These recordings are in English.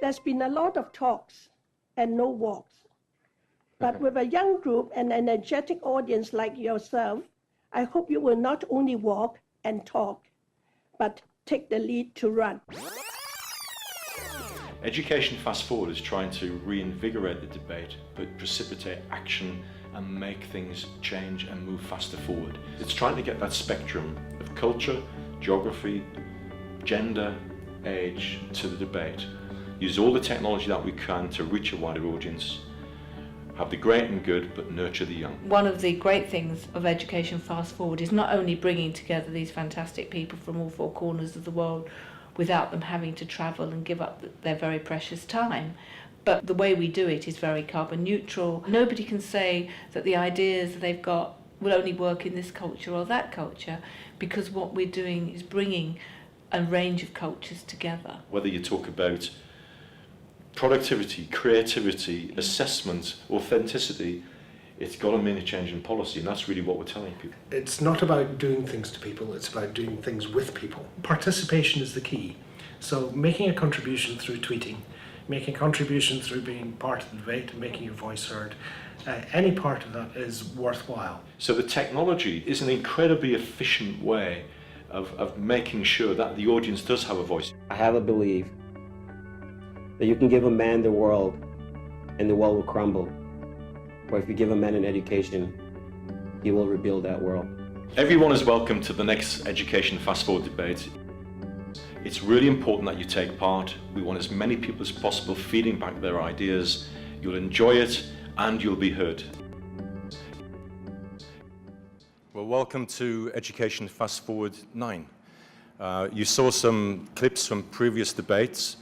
There's been a lot of talks and no walks. But with a young group and an energetic audience like yourself, I hope you will not only walk and talk, but take the lead to run. Education Fast Forward is trying to reinvigorate the debate, but precipitate action and make things change and move faster forward. It's trying to get that spectrum of culture, geography, gender, age to the debate. Use all the technology that we can to reach a wider audience. Have the great and good, but nurture the young. One of the great things of Education Fast Forward is not only bringing together these fantastic people from all four corners of the world without them having to travel and give up their very precious time, but the way we do it is very carbon neutral. Nobody can say that the ideas that they've got will only work in this culture or that culture, because what we're doing is bringing a range of cultures together. Whether you talk about productivity, creativity, assessment, authenticity, it's got to mean a change in policy, and that's really what we're telling people. It's not about doing things to people, it's about doing things with people. Participation is the key. So making a contribution through tweeting, making a contribution through being part of the debate and making your voice heard, any part of that is worthwhile. So the technology is an incredibly efficient way of making sure that the audience does have a voice. I have a belief that you can give a man the world and the world will crumble. Or if you give a man an education, he will rebuild that world. Everyone is welcome to the next Education Fast Forward debate. It's really important that you take part. We want as many people as possible feeding back their ideas. You'll enjoy it and you'll be heard. Well, welcome to Education Fast Forward 9. You saw some clips from previous debates,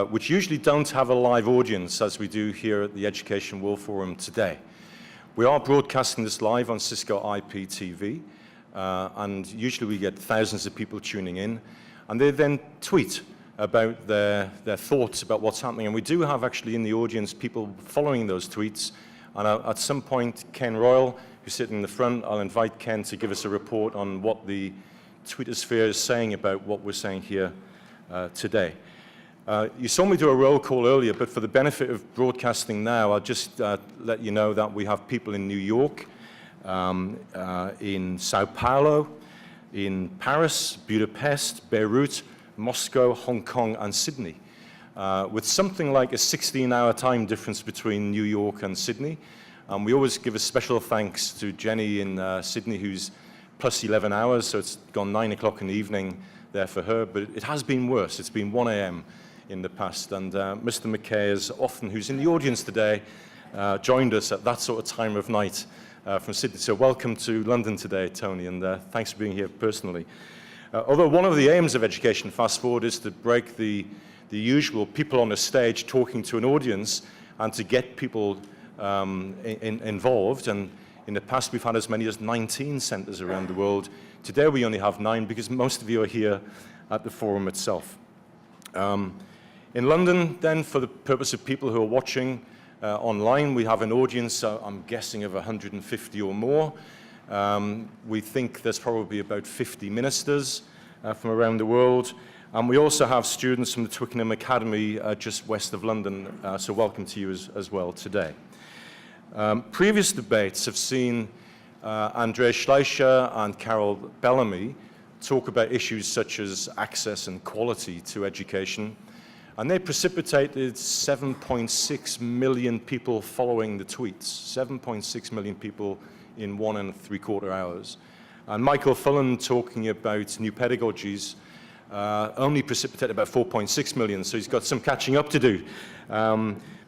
which usually don't have a live audience as we do here at the Education World Forum today. We are broadcasting this live on Cisco IPTV, and usually we get thousands of people tuning in, and they then tweet about their thoughts about what's happening. And we do have actually in the audience people following those tweets, and at some point Ken Royal, who's sitting in the front, I'll invite Ken to give us a report on what the Twittersphere is saying about what we're saying here today. You saw me do a roll call earlier, but for the benefit of broadcasting now, I'll just let you know that we have people in New York, in Sao Paulo, in Paris, Budapest, Beirut, Moscow, Hong Kong, and Sydney, with something like a 16-hour time difference between New York and Sydney. We always give a special thanks to Jenny in Sydney, who's plus 11 hours, so it's gone 9 o'clock in the evening there for her, but it has been worse. It's been 1 a.m. in the past, and Mr. McKay is often, who's in the audience today, joined us at that sort of time of night from Sydney. So welcome to London today, Tony, and thanks for being here personally. Although one of the aims of Education Fast Forward is to break the usual people on a stage talking to an audience and to get people involved, and in the past we've had as many as 19 centres around the world. Today we only have 9 because most of you are here at the forum itself. In London, then, for the purpose of people who are watching online, we have an audience, I'm guessing, of 150 or more. We think there's probably about 50 ministers from around the world. And we also have students from the Twickenham Academy just west of London, so welcome to you as well today. Previous debates have seen Andrea Schleicher and Carol Bellamy talk about issues such as access and quality to education, and they precipitated 7.6 million people following the tweets, 7.6 million people in 1.75 hours. And Michael Fullen talking about new pedagogies only precipitated about 4.6 million, so he's got some catching up to do.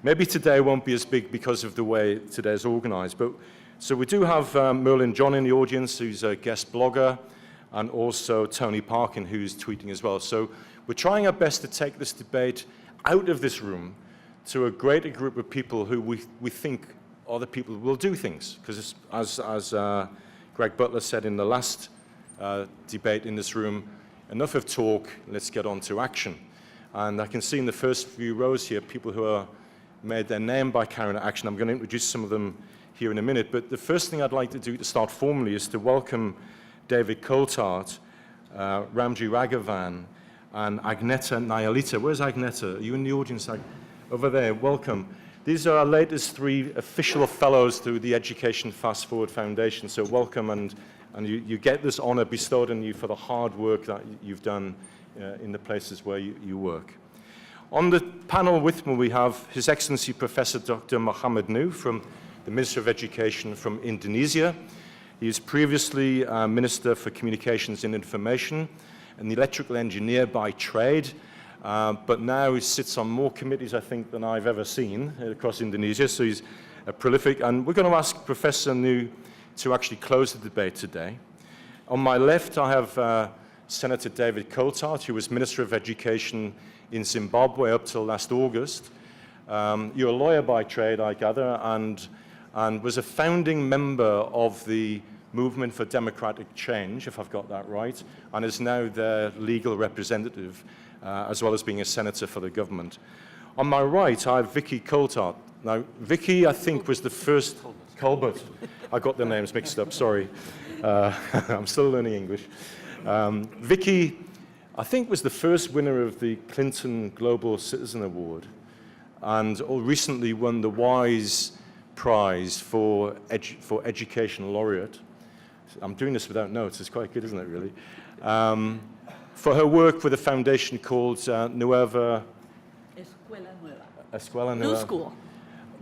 Maybe today won't be as big because of the way today is organized, but so we do have Merlin John in the audience, who's a guest blogger, and also Tony Parkin, who's tweeting as well. So we're trying our best to take this debate out of this room to a greater group of people who we think are the people who will do things. Because as Greg Butler said in the last debate in this room, enough of talk, let's get on to action. And I can see in the first few rows here people who are made their name by carrying action. I'm going to introduce some of them here in a minute, but the first thing I'd like to do to start formally is to welcome David Coulthard, Ramji Raghavan, and Agneta Nyalita. Where's Agneta? Are you in the audience? Over there, welcome. These are our latest 3 official fellows through the Education Fast Forward Foundation, so welcome, and you get this honor bestowed on you for the hard work that you've done in the places where you work. On the panel with me, we have His Excellency Professor Dr. Mohammed Nuh from the Minister of Education from Indonesia. He is previously Minister for Communications and Information, an electrical engineer by trade, but now he sits on more committees, I think, than I've ever seen across Indonesia, so he's prolific. And we're going to ask Professor Nuh to actually close the debate today. On my left, I have Senator David Coulthard, who was Minister of Education in Zimbabwe up till last August. You're a lawyer by trade, I gather, and was a founding member of the Movement for Democratic Change, if I've got that right, and is now their legal representative, as well as being a senator for the government. On my right, I have Vicky Coulthard. Now, Vicky, I think, was the first... Colbert. I got the names mixed up, sorry. I'm still learning English. Vicky, I think, was the first winner of the Clinton Global Citizen Award, and recently won the WISE Prize for Education Laureate. I'm doing this without notes, it's quite good, isn't it, really? For her work with a foundation called Nueva... Escuela Nueva. New school.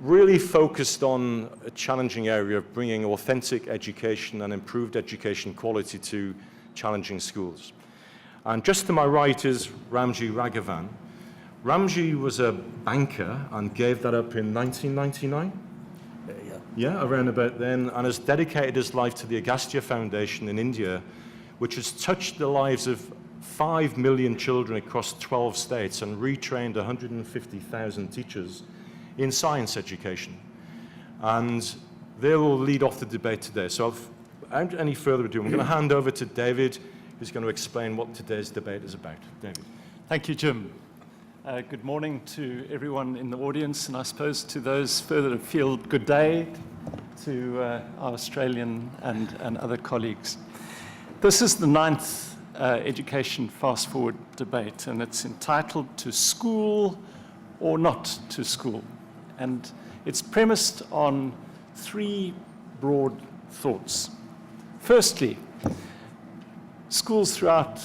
Really focused on a challenging area of bringing authentic education and improved education quality to challenging schools. And just to my right is Ramji Raghavan. Ramji was a banker and gave that up in 1999? Yeah, around about then, and has dedicated his life to the Agastya Foundation in India, which has touched the lives of 5 million children across 12 states and retrained 150,000 teachers in science education. And they will lead off the debate today. So without any further ado, I'm going to hand over to David, who's going to explain what today's debate is about. David. Thank you, Jim. Good morning to everyone in the audience, and I suppose to those further afield, good day to our Australian and other colleagues. This is the 9th Education Fast Forward debate, and it's entitled To School or Not to School. And it's premised on 3 broad thoughts. Firstly, schools throughout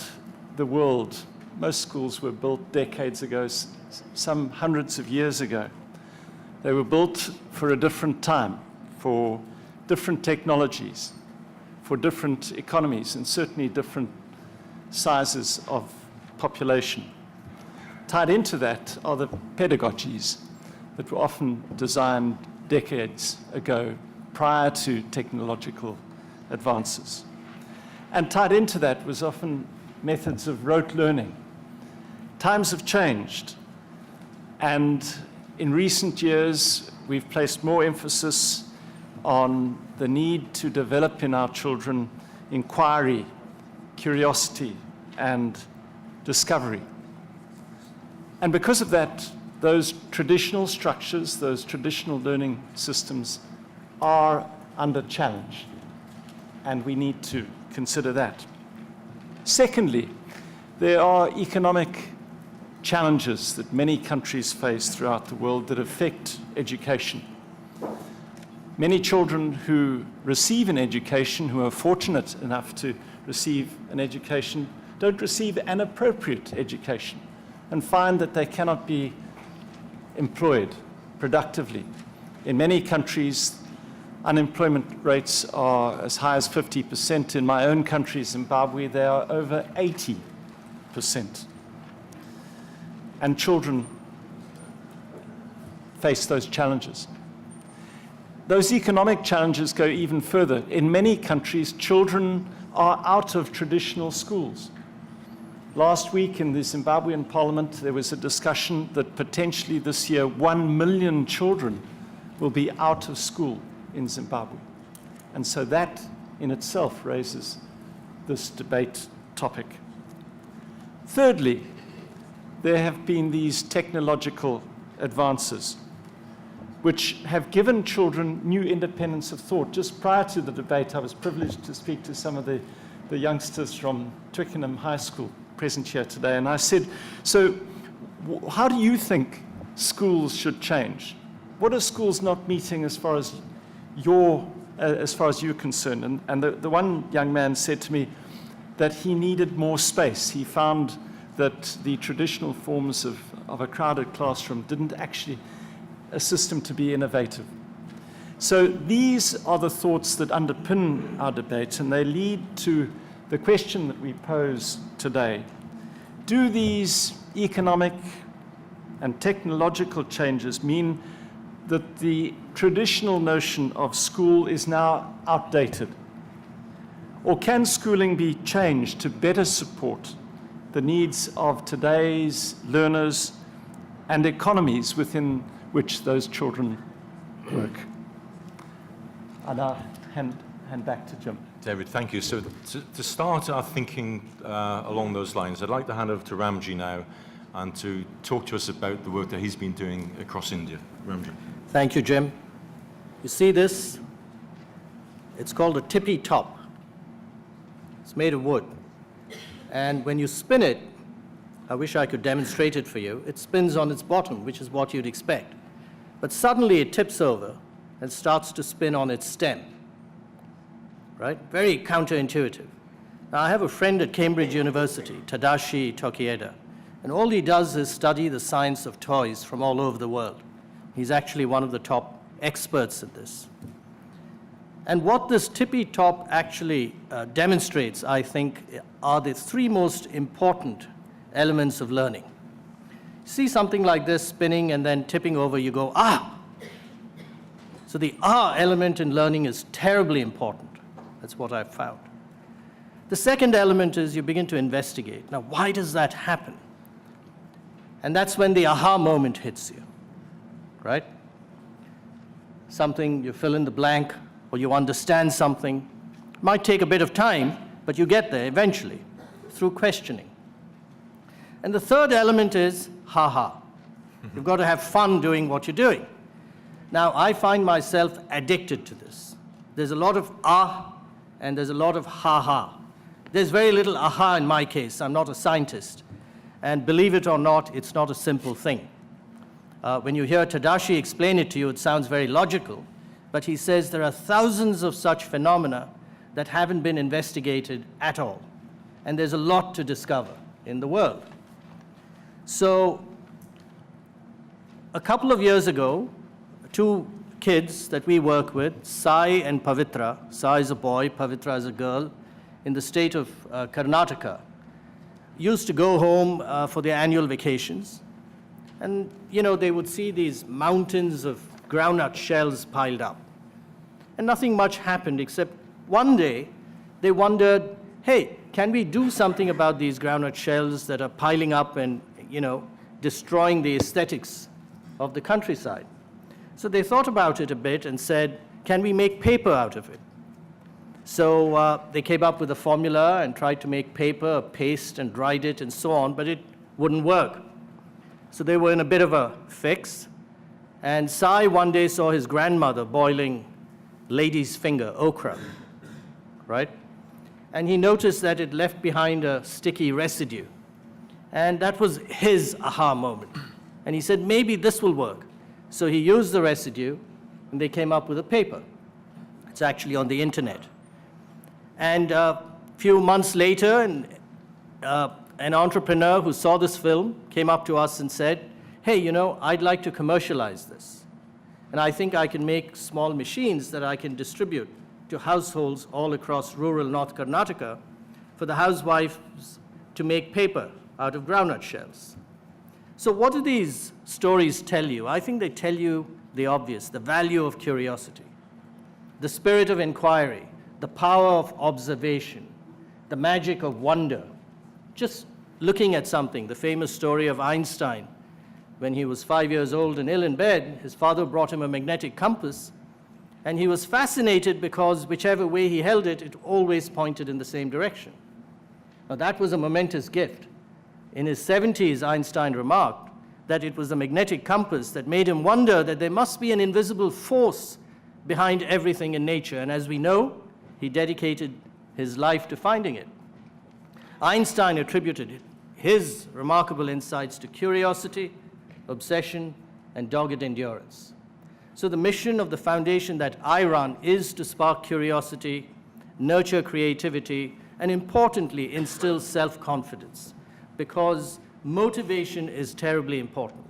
the world, most schools were built decades ago, some hundreds of years ago. They were built for a different time, for different technologies, for different economies, and certainly different sizes of population. Tied into that are the pedagogies that were often designed decades ago, prior to technological advances. And tied into that was often methods of rote learning. Times have changed, and in recent years, we've placed more emphasis on the need to develop in our children inquiry, curiosity, and discovery. And because of that, those traditional structures, those traditional learning systems are under challenge, and we need to consider that. Secondly, there are economic challenges that many countries face throughout the world that affect education. Many children who receive an education, who are fortunate enough to receive an education, don't receive an appropriate education and find that they cannot be employed productively. In many countries, unemployment rates are as high as 50%. In my own country, Zimbabwe, they are over 80%. And children face those challenges. Those economic challenges go even further. In many countries, children are out of traditional schools. Last week in the Zimbabwean parliament, there was a discussion that potentially this year 1 million children will be out of school in Zimbabwe. And so that in itself raises this debate topic. Thirdly, there have been these technological advances which have given children new independence of thought. Just prior to the debate, I was privileged to speak to some of the youngsters from Twickenham High School present here today, and I said, so how do you think schools should change? What are schools not meeting as far as you're concerned? And the one young man said to me that he needed more space. He found that the traditional forms of a crowded classroom didn't actually assist him to be innovative. So these are the thoughts that underpin our debate, and they lead to the question that we pose today. Do these economic and technological changes mean that the traditional notion of school is now outdated? Or can schooling be changed to better support the needs of today's learners and economies within which those children work? And I'll hand back to Jim. David, thank you. So to start our thinking along those lines, I'd like to hand over to Ramji now and to talk to us about the work that he's been doing across India. Ramji. Thank you, Jim. You see this? It's called a tippy top. It's made of wood. And when you spin it, I wish I could demonstrate it for you, it spins on its bottom, which is what you'd expect. But suddenly it tips over and starts to spin on its stem. Right? Very counterintuitive. Now, I have a friend at Cambridge University, Tadashi Tokieda, and all he does is study the science of toys from all over the world. He's actually one of the top experts at this. And what this tippy top actually demonstrates, I think, are the three most important elements of learning. See something like this spinning and then tipping over, you go, ah! So the ah element in learning is terribly important. That's what I've found. The second element is you begin to investigate. Now, why does that happen? And that's when the aha moment hits you, right? Something, you fill in the blank, or you understand something. It might take a bit of time, but you get there eventually through questioning. And the third element is ha-ha. You've got to have fun doing what you're doing. Now, I find myself addicted to this. There's a lot of ah, and there's a lot of ha-ha. There's very little aha in my case. I'm not a scientist. And believe it or not, it's not a simple thing. When you hear Tadashi explain it to you, it sounds very logical. But he says there are thousands of such phenomena that haven't been investigated at all. And there's a lot to discover in the world. So a couple of years ago, two kids that we work with, Sai and Pavitra, Sai is a boy, Pavitra is a girl, in the state of Karnataka, used to go home for their annual vacations. And, you know, they would see these mountains of groundnut shells piled up. And nothing much happened, except one day they wondered, hey, can we do something about these groundnut shells that are piling up and, you know, destroying the aesthetics of the countryside? So they thought about it a bit and said, can we make paper out of it? So they came up with a formula and tried to make paper, paste, and dried it and so on, but it wouldn't work. So they were in a bit of a fix. And Sai one day saw his grandmother boiling lady's finger, okra, right? And he noticed that it left behind a sticky residue. And that was his aha moment. And he said, maybe this will work. So he used the residue, and they came up with a paper. It's actually on the internet. And a few months later, an entrepreneur who saw this film came up to us and said, hey, you know, I'd like to commercialize this. And I think I can make small machines that I can distribute to households all across rural North Karnataka for the housewives to make paper out of groundnut shells. So what do these stories tell you? I think they tell you the obvious, the value of curiosity, the spirit of inquiry, the power of observation, the magic of wonder. Just looking at something, the famous story of Einstein. When he was 5 years old and ill in bed, his father brought him a magnetic compass, and he was fascinated because whichever way he held it, it always pointed in the same direction. Now that was a momentous gift. In his 70s, Einstein remarked that it was the magnetic compass that made him wonder that there must be an invisible force behind everything in nature, and as we know, he dedicated his life to finding it. Einstein attributed his remarkable insights to curiosity, obsession, and dogged endurance. So the mission of the foundation that I run is to spark curiosity, nurture creativity, and importantly, instill self-confidence, because motivation is terribly important.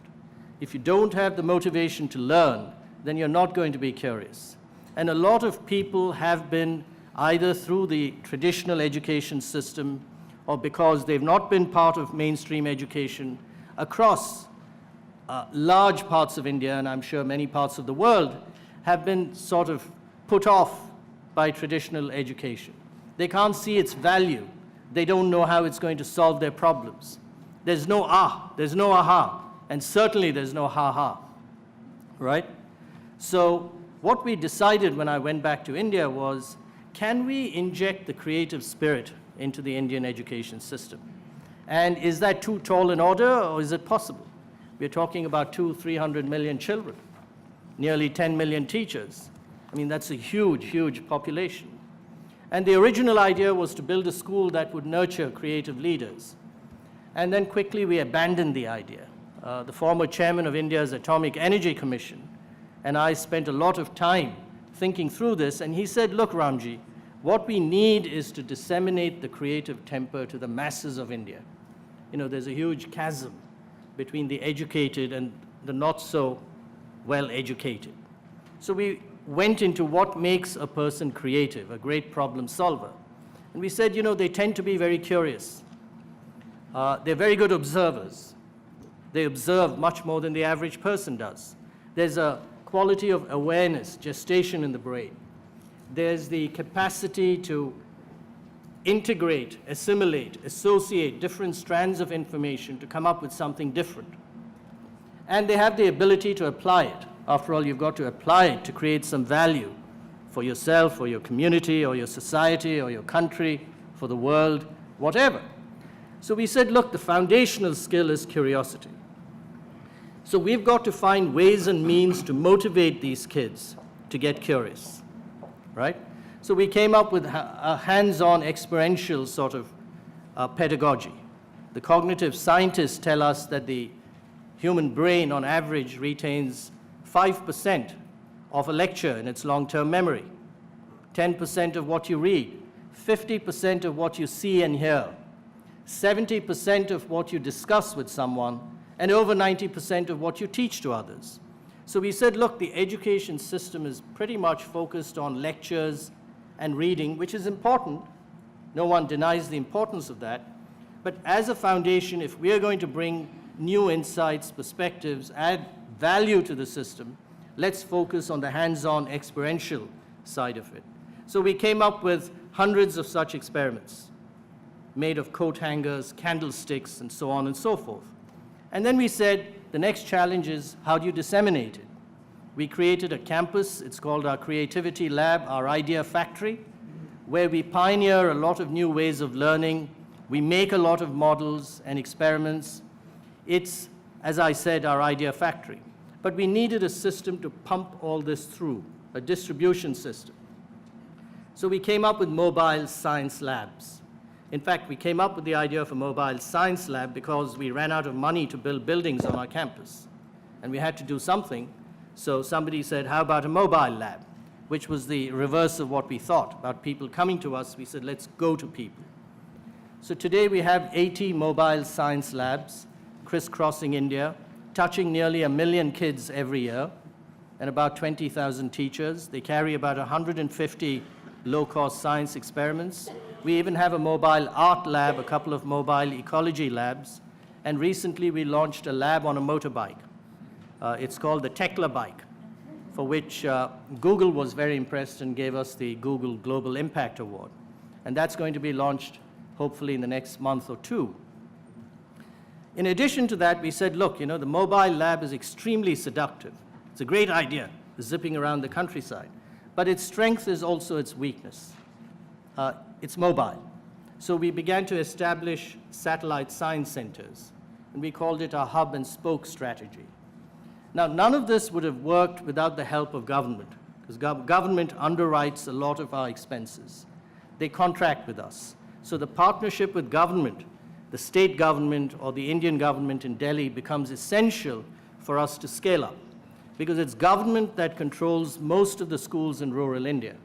If you don't have the motivation to learn, then you're not going to be curious. And a lot of people have been, either through the traditional education system or because they've not been part of mainstream education, across large parts of India, and I'm sure many parts of the world, have been sort of put off by traditional education. They can't see its value. They don't know how it's going to solve their problems. There's no there's no aha, and certainly there's no ha-ha, right? So what we decided when I went back to India was, can we inject the creative spirit into the Indian education system? And is that too tall an order, or is it possible? We're talking about 200-300 million children, nearly 10 million teachers. I mean, that's a huge, huge population. And the original idea was to build a school that would nurture creative leaders. And then quickly we abandoned the idea. The former chairman of India's Atomic Energy Commission and I spent a lot of time thinking through this, and he said, look, Ramji, what we need is to disseminate the creative temper to the masses of India. You know, there's a huge chasm between the educated and the not so well educated. So we went into what makes a person creative, a great problem solver. And we said, you know, they tend to be very curious. They're very good observers. They observe much more than the average person does. There's a quality of awareness, gestation in the brain. There's the capacity to integrate, assimilate, associate different strands of information to come up with something different. And they have the ability to apply it. After all, you've got to apply it to create some value for yourself or your community or your society or your country, for the world, whatever. So we said, look, the foundational skill is curiosity. So we've got to find ways and means to motivate these kids to get curious, right? So we came up with a hands-on experiential sort of pedagogy. The cognitive scientists tell us that the human brain on average retains 5% of a lecture in its long-term memory, 10% of what you read, 50% of what you see and hear, 70% of what you discuss with someone, and over 90% of what you teach to others. So we said, look, the education system is pretty much focused on lectures and reading, which is important. No one denies the importance of that. But as a foundation, if we are going to bring new insights, perspectives, add value to the system, let's focus on the hands-on experiential side of it. So we came up with hundreds of such experiments made of coat hangers, candlesticks, and so on and so forth. And then we said, the next challenge is, how do you disseminate it? We created a campus. It's called our Creativity Lab, our Idea Factory, where we pioneer a lot of new ways of learning. We make a lot of models and experiments. It's, as I said, our Idea Factory. But we needed a system to pump all this through, a distribution system. So we came up with mobile science labs. In fact, we came up with the idea of a mobile science lab because we ran out of money to build buildings on our campus. And we had to do something. So somebody said, how about a mobile lab? Which was the reverse of what we thought about people coming to us. We said, let's go to people. So today we have 80 mobile science labs crisscrossing India, touching nearly 1 million kids every year, and about 20,000 teachers. They carry about 150 low-cost science experiments. We even have a mobile art lab, a couple of mobile ecology labs, and recently we launched a lab on a motorbike. It's called the Tekla bike, for which Google was very impressed and gave us the Google Global Impact Award. And that's going to be launched hopefully in the next month or two. In addition to that, we said, look, you know, the mobile lab is extremely seductive. It's a great idea, zipping around the countryside. But its strength is also its weakness. It's mobile. So we began to establish satellite science centers, and we called it our hub and spoke strategy. Now, none of this would have worked without the help of government, because government underwrites a lot of our expenses. They contract with us. So the partnership with government the state government or the Indian government in Delhi becomes essential for us to scale up, because it's government that controls most of the schools in rural India.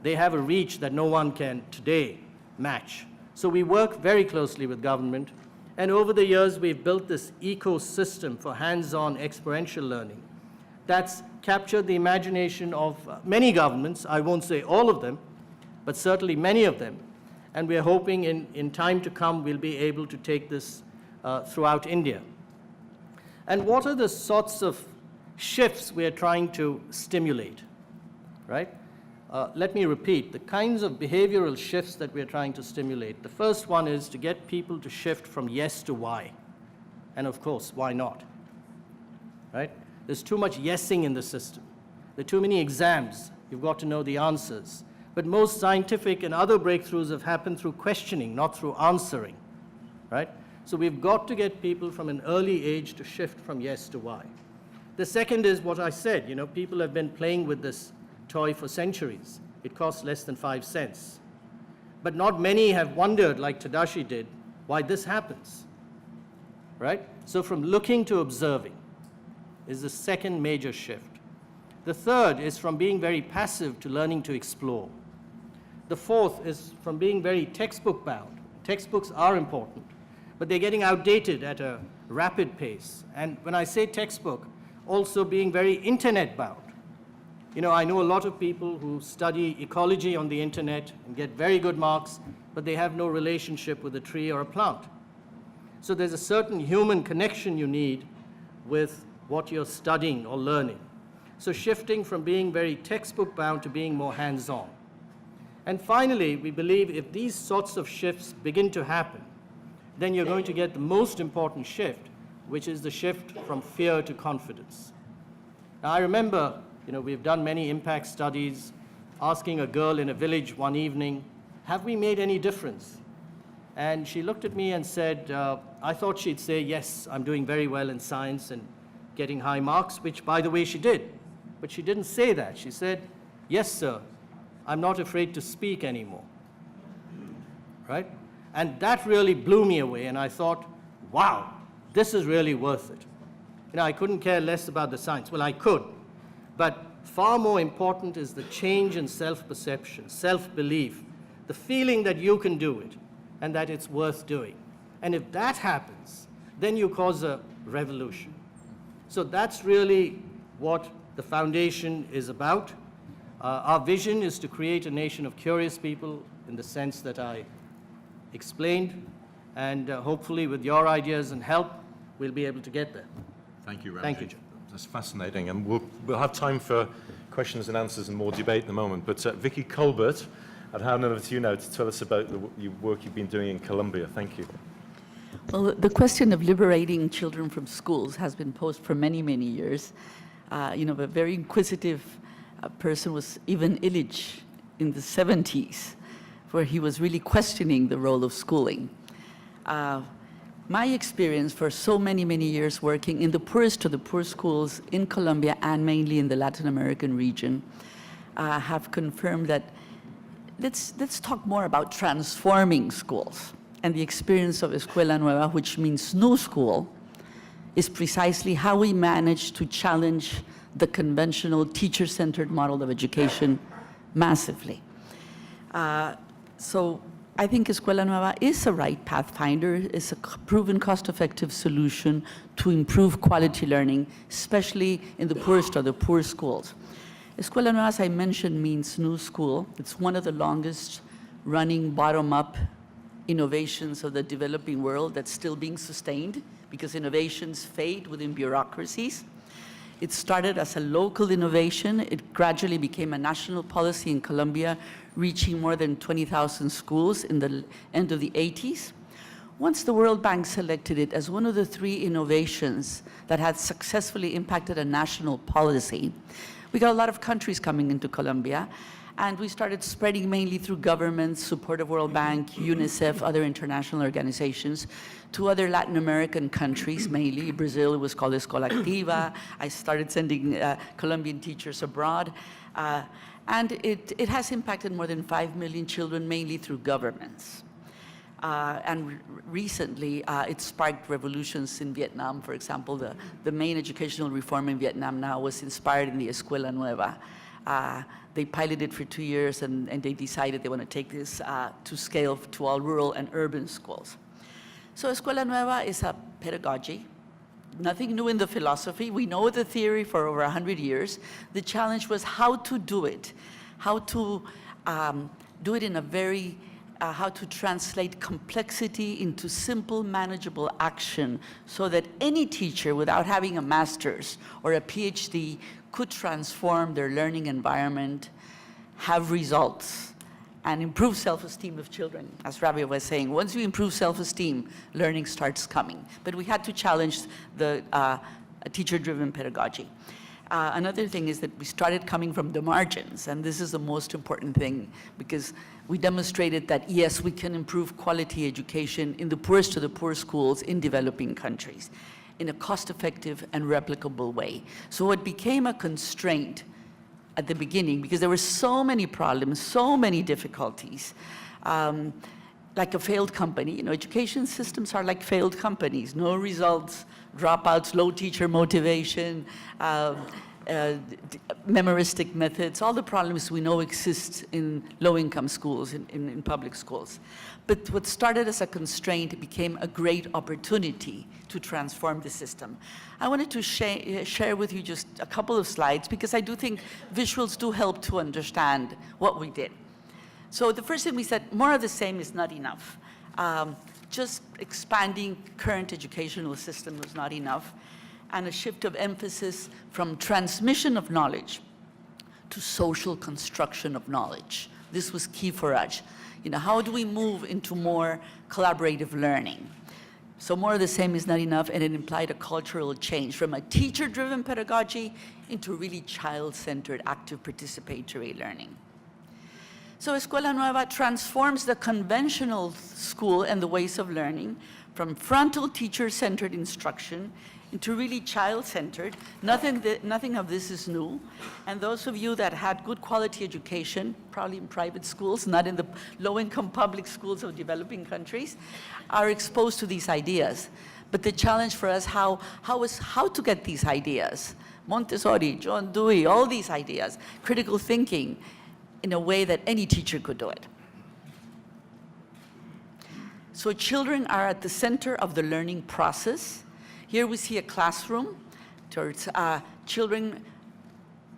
They have a reach that no one can today match. So we work very closely with government, and over the years we've built this ecosystem for hands-on experiential learning that's captured the imagination of many governments. I won't say all of them, but certainly many of them. And we're hoping in time to come we'll be able to take this throughout India. And what are the sorts of shifts we're trying to stimulate, right? Let me repeat, the kinds of behavioral shifts that we're trying to stimulate. The first one is to get people to shift from yes to why. And of course, why not, right? There's too much yesing in the system. There are too many exams. You've got to know the answers. But most scientific and other breakthroughs have happened through questioning, not through answering, right? So we've got to get people from an early age to shift from yes to why. The second is what I said, you know, people have been playing with this toy for centuries. It costs less than 5 cents. But not many have wondered, like Tadashi did, why this happens, right? So from looking to observing is the second major shift. The third is from being very passive to learning to explore. The fourth is from being very textbook bound. Textbooks are important, but they're getting outdated at a rapid pace. And when I say textbook, also being very internet bound. You know, I know a lot of people who study ecology on the internet and get very good marks, but they have no relationship with a tree or a plant. So there's a certain human connection you need with what you're studying or learning. So shifting from being very textbook bound to being more hands-on. And finally, we believe if these sorts of shifts begin to happen, then you're going to get the most important shift, which is the shift from fear to confidence. Now, I remember, you know, we've done many impact studies, asking a girl in a village one evening, have we made any difference? And she looked at me and said, I thought she'd say, yes, I'm doing very well in science and getting high marks, which, by the way, she did. But she didn't say that. She said, yes, sir, I'm not afraid to speak anymore, right? And that really blew me away, and I thought, wow, this is really worth it. You know, I couldn't care less about the science. Well, I could, but far more important is the change in self-perception, self-belief, the feeling that you can do it and that it's worth doing. And if that happens, then you cause a revolution. So that's really what the foundation is about. Our vision is to create a nation of curious people in the sense that I explained, and hopefully with your ideas and help, we'll be able to get there. Thank you, Ramji. Thank you, John. That's fascinating, and we'll have time for questions and answers and more debate in a moment. But Vicky Colbert, I'd hand over to you now to tell us about the work you've been doing in Colombia. Thank you. Well, the question of liberating children from schools has been posed for many, many years. You know, a very inquisitive person was Ivan Illich in the 70s, where he was really questioning the role of schooling. My experience for so many, many years working in the poorest of the poor schools in Colombia and mainly in the Latin American region have confirmed that let's talk more about transforming schools. And the experience of Escuela Nueva, which means new school, is precisely how we manage to challenge the conventional teacher-centered model of education massively. So I think Escuela Nueva is a right pathfinder, is a proven cost-effective solution to improve quality learning, especially in the poorest of the poor schools. Escuela Nueva, as I mentioned, means new school. It's one of the longest running bottom-up innovations of the developing world that's still being sustained because innovations fade within bureaucracies. It started as a local innovation. It gradually became a national policy in Colombia, reaching more than 20,000 schools in the end of the 80s. Once the World Bank selected it as one of the 3 innovations that had successfully impacted a national policy, we got a lot of countries coming into Colombia, and we started spreading mainly through governments, support of World Bank, UNICEF, other international organizations, to other Latin American countries, mainly. Brazil, it was called Escola Activa. I started sending Colombian teachers abroad. And it has impacted more than 5 million children, mainly through governments. And recently, it sparked revolutions in Vietnam. For example, the main educational reform in Vietnam now was inspired in the Escuela Nueva. They piloted for 2 years, and they decided they want to take this to scale to all rural and urban schools. So Escuela Nueva is a pedagogy. Nothing new in the philosophy. We know the theory for over 100 years. The challenge was how to do it, how to do it in a very how to translate complexity into simple, manageable action so that any teacher without having a master's or a PhD could transform their learning environment, have results, and improve self-esteem of children. As Rabia was saying, once you improve self-esteem, learning starts coming. But we had to challenge the teacher-driven pedagogy. Another thing is that we started coming from the margins, and this is the most important thing, because we demonstrated that, yes, we can improve quality education in the poorest of the poor schools in developing countries in a cost-effective and replicable way. So it became a constraint at the beginning, because there were so many problems, so many difficulties. Like a failed company, you know, education systems are like failed companies. No results, dropouts, low teacher motivation, memoristic methods, all the problems we know exist in low-income schools, in public schools. But what started as a constraint became a great opportunity to transform the system. I wanted to share with you just a couple of slides, because I do think visuals do help to understand what we did. So the first thing we said, more of the same is not enough. Just expanding current educational system was not enough, and a shift of emphasis from transmission of knowledge to social construction of knowledge. This was key for us. You know, how do we move into more collaborative learning? So more of the same is not enough, and it implied a cultural change from a teacher-driven pedagogy into really child-centered, active participatory learning. So Escuela Nueva transforms the conventional school and the ways of learning from frontal teacher-centered instruction into really child-centered. Nothing of this is new. And those of you that had good quality education, probably in private schools, not in the low-income public schools of developing countries, are exposed to these ideas. But the challenge for us how to get these ideas. Montessori, John Dewey, all these ideas, critical thinking, in a way that any teacher could do it. So children are at the center of the learning process. Here we see a classroom towards children.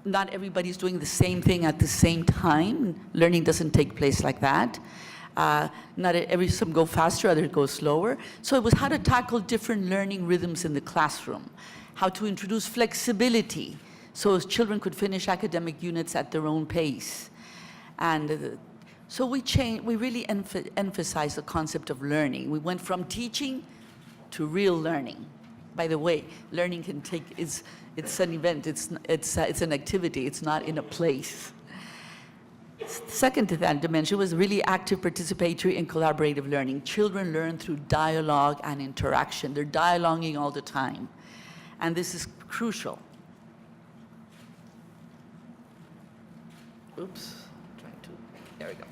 Not everybody's doing the same thing at the same time. Learning doesn't take place like that. Some go faster, others go slower. So it was how to tackle different learning rhythms in the classroom, how to introduce flexibility so children could finish academic units at their own pace. And so we really emphasized the concept of learning. We went from teaching to real learning. By the way, learning can take, it's an event, it's an activity, it's not in a place. Second to that dimension was really active participatory and collaborative learning. Children learn through dialogue and interaction. They're dialoguing all the time. And this is crucial. Oops. There we go.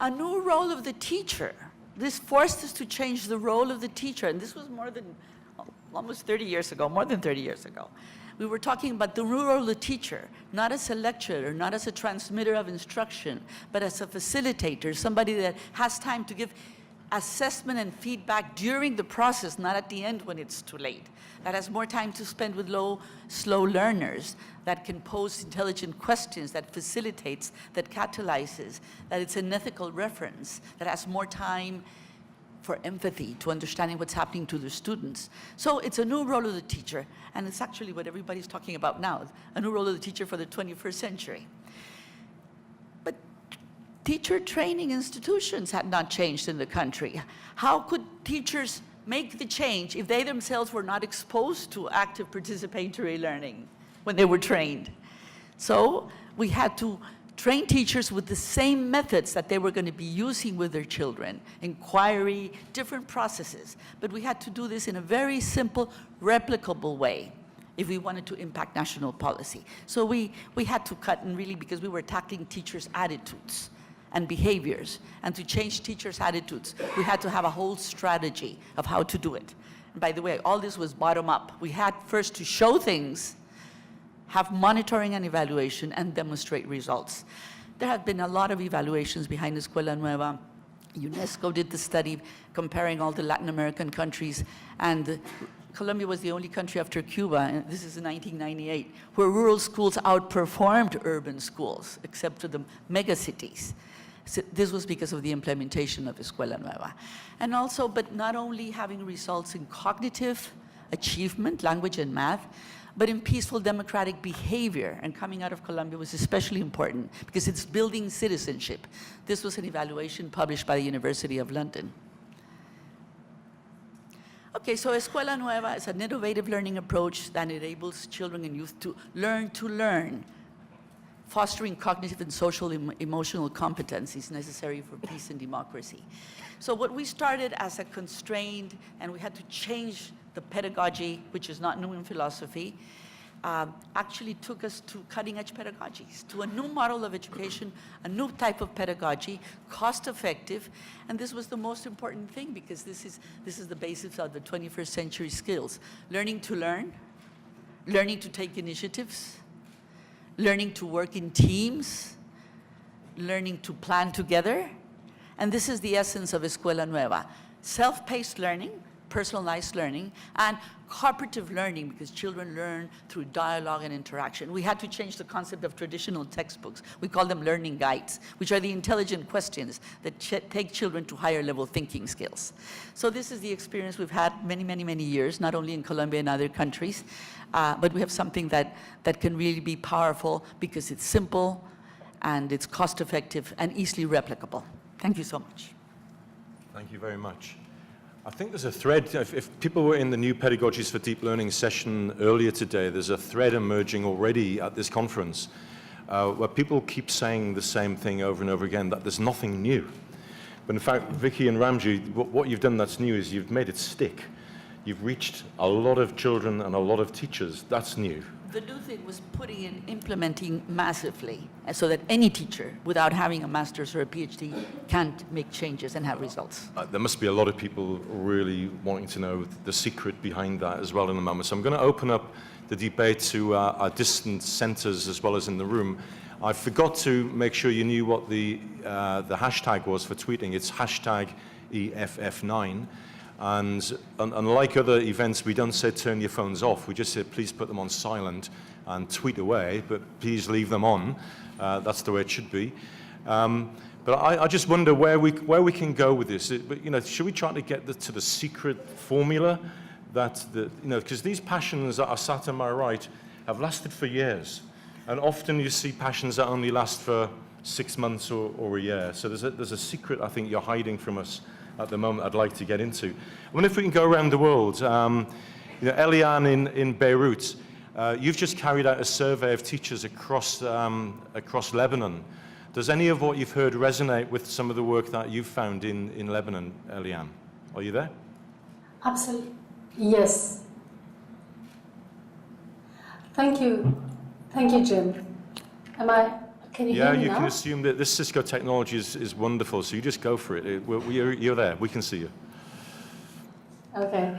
A new role of the teacher. This forced us to change the role of the teacher, and this was almost 30 years ago, more than 30 years ago. We were talking about the new role of the teacher, not as a lecturer, not as a transmitter of instruction, but as a facilitator, somebody that has time to give assessment and feedback during the process, not at the end when it's too late. That has more time to spend with slow learners, that can pose intelligent questions, that facilitates, that catalyzes, that it's an ethical reference, that has more time for empathy, to understanding what's happening to the students. So it's a new role of the teacher, and it's actually what everybody's talking about now, a new role of the teacher for the 21st century. But teacher training institutions had not changed in the country. How could teachers make the change if they themselves were not exposed to active participatory learning when they were trained? So we had to train teachers with the same methods that they were going to be using with their children, inquiry, different processes. But we had to do this in a very simple, replicable way if we wanted to impact national policy. So we had to cut, and really, because we were tackling teachers' attitudes. and behaviors and to change teachers' attitudes, we had to have a whole strategy of how to do it. And by the way, all this was bottom up. We had first to show things, have monitoring and evaluation, and demonstrate results. There have been a lot of evaluations behind Escuela Nueva. UNESCO did the study comparing all the Latin American countries, and Colombia was the only country after Cuba, and this is in 1998, where rural schools outperformed urban schools, except for the megacities. So this was because of the implementation of Escuela Nueva. And also, but not only having results in cognitive achievement, language and math, but in peaceful democratic behavior. And coming out of Colombia was especially important because it's building citizenship. This was an evaluation published by the University of London. Okay, so Escuela Nueva is an innovative learning approach that enables children and youth to learn, fostering cognitive and social emotional competencies necessary for peace and democracy. So what we started as a constraint, and we had to change the pedagogy, which is not new in philosophy, actually took us to cutting-edge pedagogies, to a new model of education, a new type of pedagogy, cost-effective, and this was the most important thing because this is the basis of the 21st century skills. Learning to learn, learning to take initiatives, learning to work in teams, learning to plan together, and this is the essence of Escuela Nueva. Self-paced learning, personalized learning, and cooperative learning, because children learn through dialogue and interaction. We had to change the concept of traditional textbooks. We call them learning guides, which are the intelligent questions that take children to higher level thinking skills. So this is the experience we've had many years, not only in Colombia and other countries, but we have something that can really be powerful because it's simple and it's cost effective and easily replicable. Thank you so much. Thank you very much. I think there's a thread, if people were in the new Pedagogies for Deep Learning session earlier today, there's a thread emerging already at this conference where people keep saying the same thing over and over again, that there's nothing new. But in fact, Vicky and Ramji, what you've done that's new is you've made it stick. You've reached a lot of children and a lot of teachers. That's new. The new thing was putting in, implementing massively, so that any teacher, without having a master's or a PhD, can't make changes and have results. There must be a lot of people really wanting to know the secret behind that as well in a moment. So I'm going to open up the debate to our distant centers as well as in the room. I forgot to make sure you knew what the hashtag was for tweeting. It's hashtag EFF9. And unlike other events, we don't say turn your phones off. We just say please put them on silent and tweet away, but please leave them on. That's the way it should be. But I just wonder where we can go with this. Should we try to get to the secret formula that because these passions that are sat on my right have lasted for years, and often you see passions that only last for 6 months or a year. So there's a secret I think you're hiding from us at the moment I'd like to get into. I wonder if we can go around the world. Eliane in Beirut, you've just carried out a survey of teachers across Lebanon. Does any of what you've heard resonate with some of the work that you've found in Lebanon, Eliane? Are you there? Absolutely. Yes. Thank you. Thank you, Jim. Can you hear me now? Can assume that this Cisco technology is wonderful, so you just go for it. You're there. We can see you. Okay.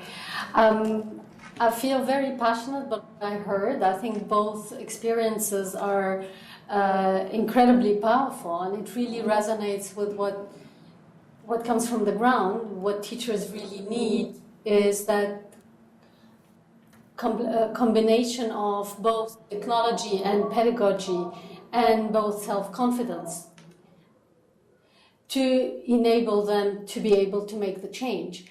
I feel very passionate about what I heard. I think both experiences are incredibly powerful, and it really resonates with what comes from the ground. What teachers really need is that combination of both technology and pedagogy, and both self-confidence to enable them to be able to make the change.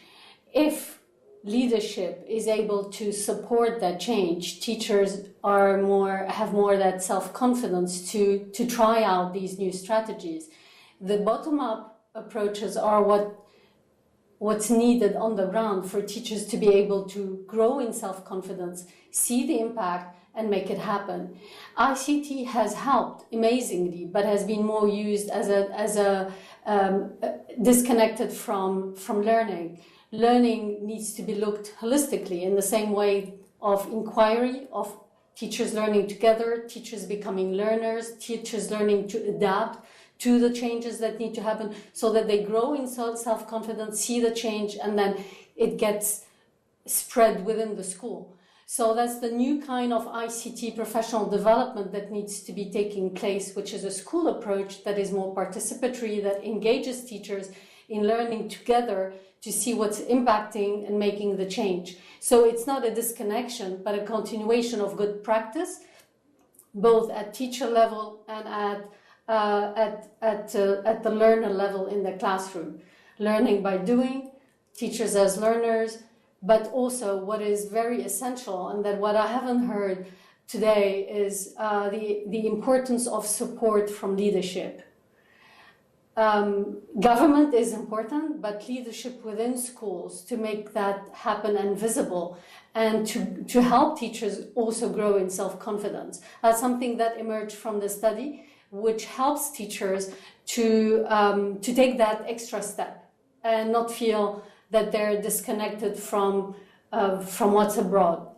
If leadership is able to support that change, teachers have more that self-confidence to try out these new strategies. The bottom-up approaches are what's needed on the ground for teachers to be able to grow in self-confidence, see the impact, and make it happen. ICT has helped amazingly, but has been more used as a disconnected from learning. Learning needs to be looked holistically in the same way of inquiry, of teachers learning together, teachers becoming learners, teachers learning to adapt to the changes that need to happen, so that they grow in self-confidence, see the change, and then it gets spread within the school. So that's the new kind of ICT professional development that needs to be taking place, which is a school approach that is more participatory, that engages teachers in learning together to see what's impacting and making the change. So it's not a disconnection, but a continuation of good practice, both at teacher level and at the learner level in the classroom. Learning by doing, teachers as learners, but also what is very essential, and that what I haven't heard today is the importance of support from leadership. Government is important, but leadership within schools to make that happen and visible, and to help teachers also grow in self-confidence. That's something that emerged from the study, which helps teachers to take that extra step and not feel that they're disconnected from what's abroad.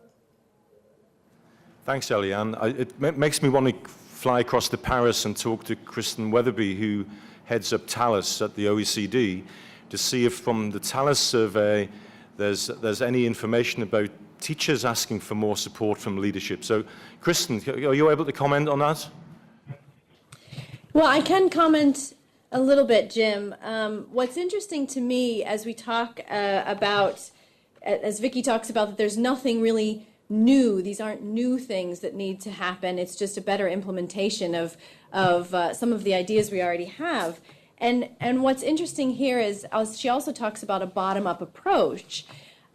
Thanks, Eliane. It makes me want to fly across to Paris and talk to Kristen Weatherby, who heads up TALIS at the OECD, to see if from the TALIS survey there's any information about teachers asking for more support from leadership. So, Kristen, are you able to comment on that? Well, I can comment a little bit, Jim. What's interesting to me as we talk about, as Vicky talks about, that there's nothing really new. These aren't new things that need to happen. It's just a better implementation of some of the ideas we already have. And what's interesting here is she also talks about a bottom-up approach.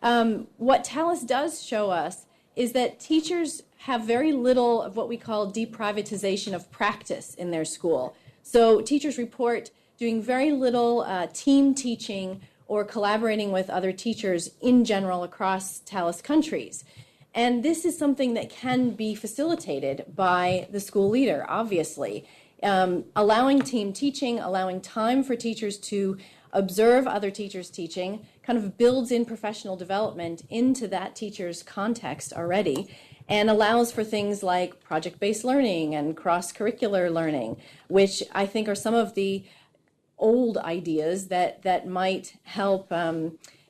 What TALIS does show us is that teachers have very little of what we call deprivatization of practice in their school. So teachers report doing very little team teaching or collaborating with other teachers in general across TALIS countries. And this is something that can be facilitated by the school leader, obviously. Allowing team teaching, allowing time for teachers to observe other teachers teaching, kind of builds in professional development into that teacher's context already, and allows for things like project-based learning and cross-curricular learning, which I think are some of the old ideas that might help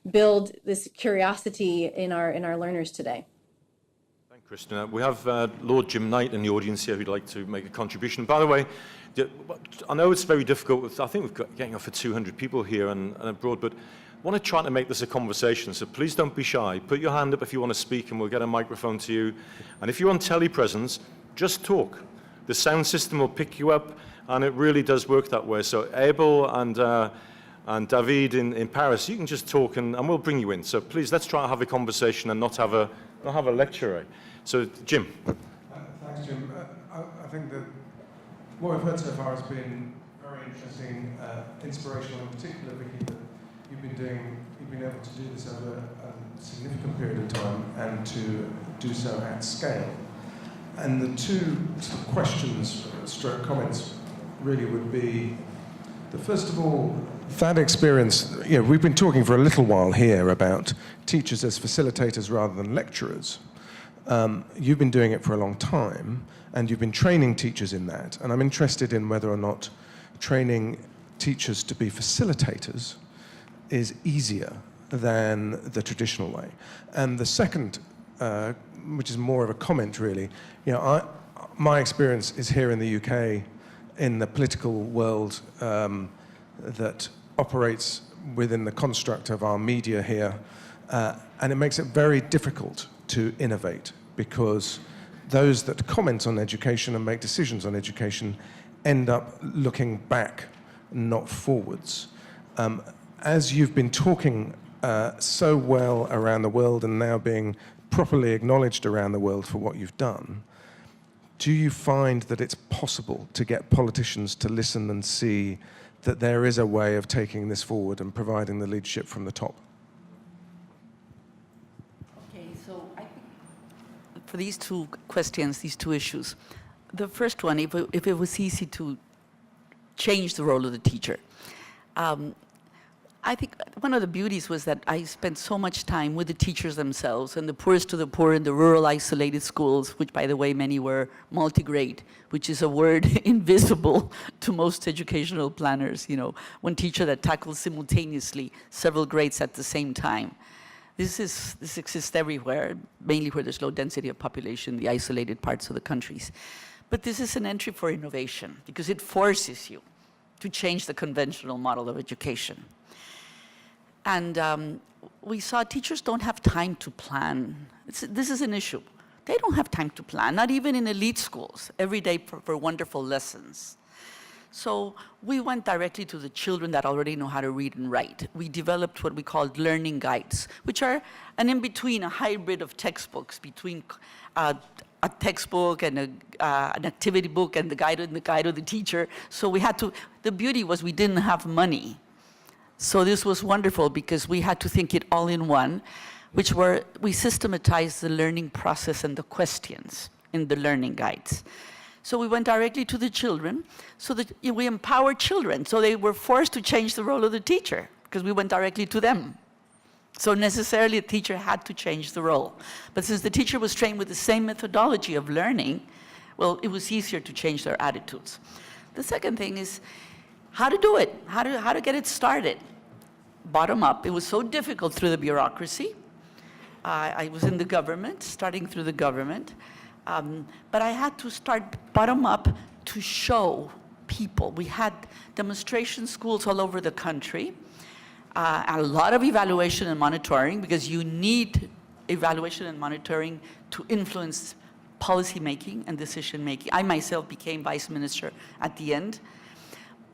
build this curiosity in our learners today. Thank you, Kristen. We have Lord Jim Knight in the audience here who'd like to make a contribution. By the way, I know it's very difficult. I think we've got getting up for 200 people here and abroad, but I want to try to make this a conversation, so please don't be shy. Put your hand up if you want to speak and we'll get a microphone to you. And if you're on telepresence, just talk. The sound system will pick you up, and it really does work that way. So Abel and David in Paris, you can just talk and we'll bring you in. So please, let's try to have a conversation and not have a lecture. So Jim. Thanks, Jim. I think that what we've heard so far has been very interesting, inspirational in particular, Vicky, that you've been able to do this over a significant period of time and to do so at scale. And the two sort of questions, stroke comments, really would be, first of all, that experience, we've been talking for a little while here about teachers as facilitators rather than lecturers. You've been doing it for a long time, and you've been training teachers in that. And I'm interested in whether or not training teachers to be facilitators is easier than the traditional way. And the second, which is more of a comment really, my experience is here in the UK, in the political world that operates within the construct of our media here, and it makes it very difficult to innovate, because those that comment on education and make decisions on education end up looking back, not forwards. As you've been talking so well around the world and now being properly acknowledged around the world for what you've done, do you find that it's possible to get politicians to listen and see that there is a way of taking this forward and providing the leadership from the top? Okay, so I think for these two questions, these two issues, the first one, if it was easy to change the role of the teacher, I think one of the beauties was that I spent so much time with the teachers themselves and the poorest of the poor in the rural isolated schools, which, by the way, many were multi-grade, which is a word invisible to most educational planners, one teacher that tackles simultaneously several grades at the same time. This exists everywhere, mainly where there's low density of population, the isolated parts of the countries. But this is an entry for innovation because it forces you to change the conventional model of education. And we saw teachers don't have time to plan. This is an issue. They don't have time to plan, not even in elite schools, every day for wonderful lessons. So we went directly to the children that already know how to read and write. We developed what we called learning guides, which are an in-between, a hybrid of textbooks between a textbook and an activity book and the guide of the teacher. So we had to, the beauty was we didn't have money. So this was wonderful because we had to think it all in one, we systematized the learning process and the questions in the learning guides. So we went directly to the children, so that we empowered children. So they were forced to change the role of the teacher because we went directly to them. So necessarily a teacher had to change the role. But since the teacher was trained with the same methodology of learning, well, it was easier to change their attitudes. The second thing is how to do it, how to get it started. Bottom up, it was so difficult through the bureaucracy. I was in the government, starting through the government. But I had to start bottom up to show people. We had demonstration schools all over the country, a lot of evaluation and monitoring, because you need evaluation and monitoring to influence policy making and decision making. I myself became vice minister at the end.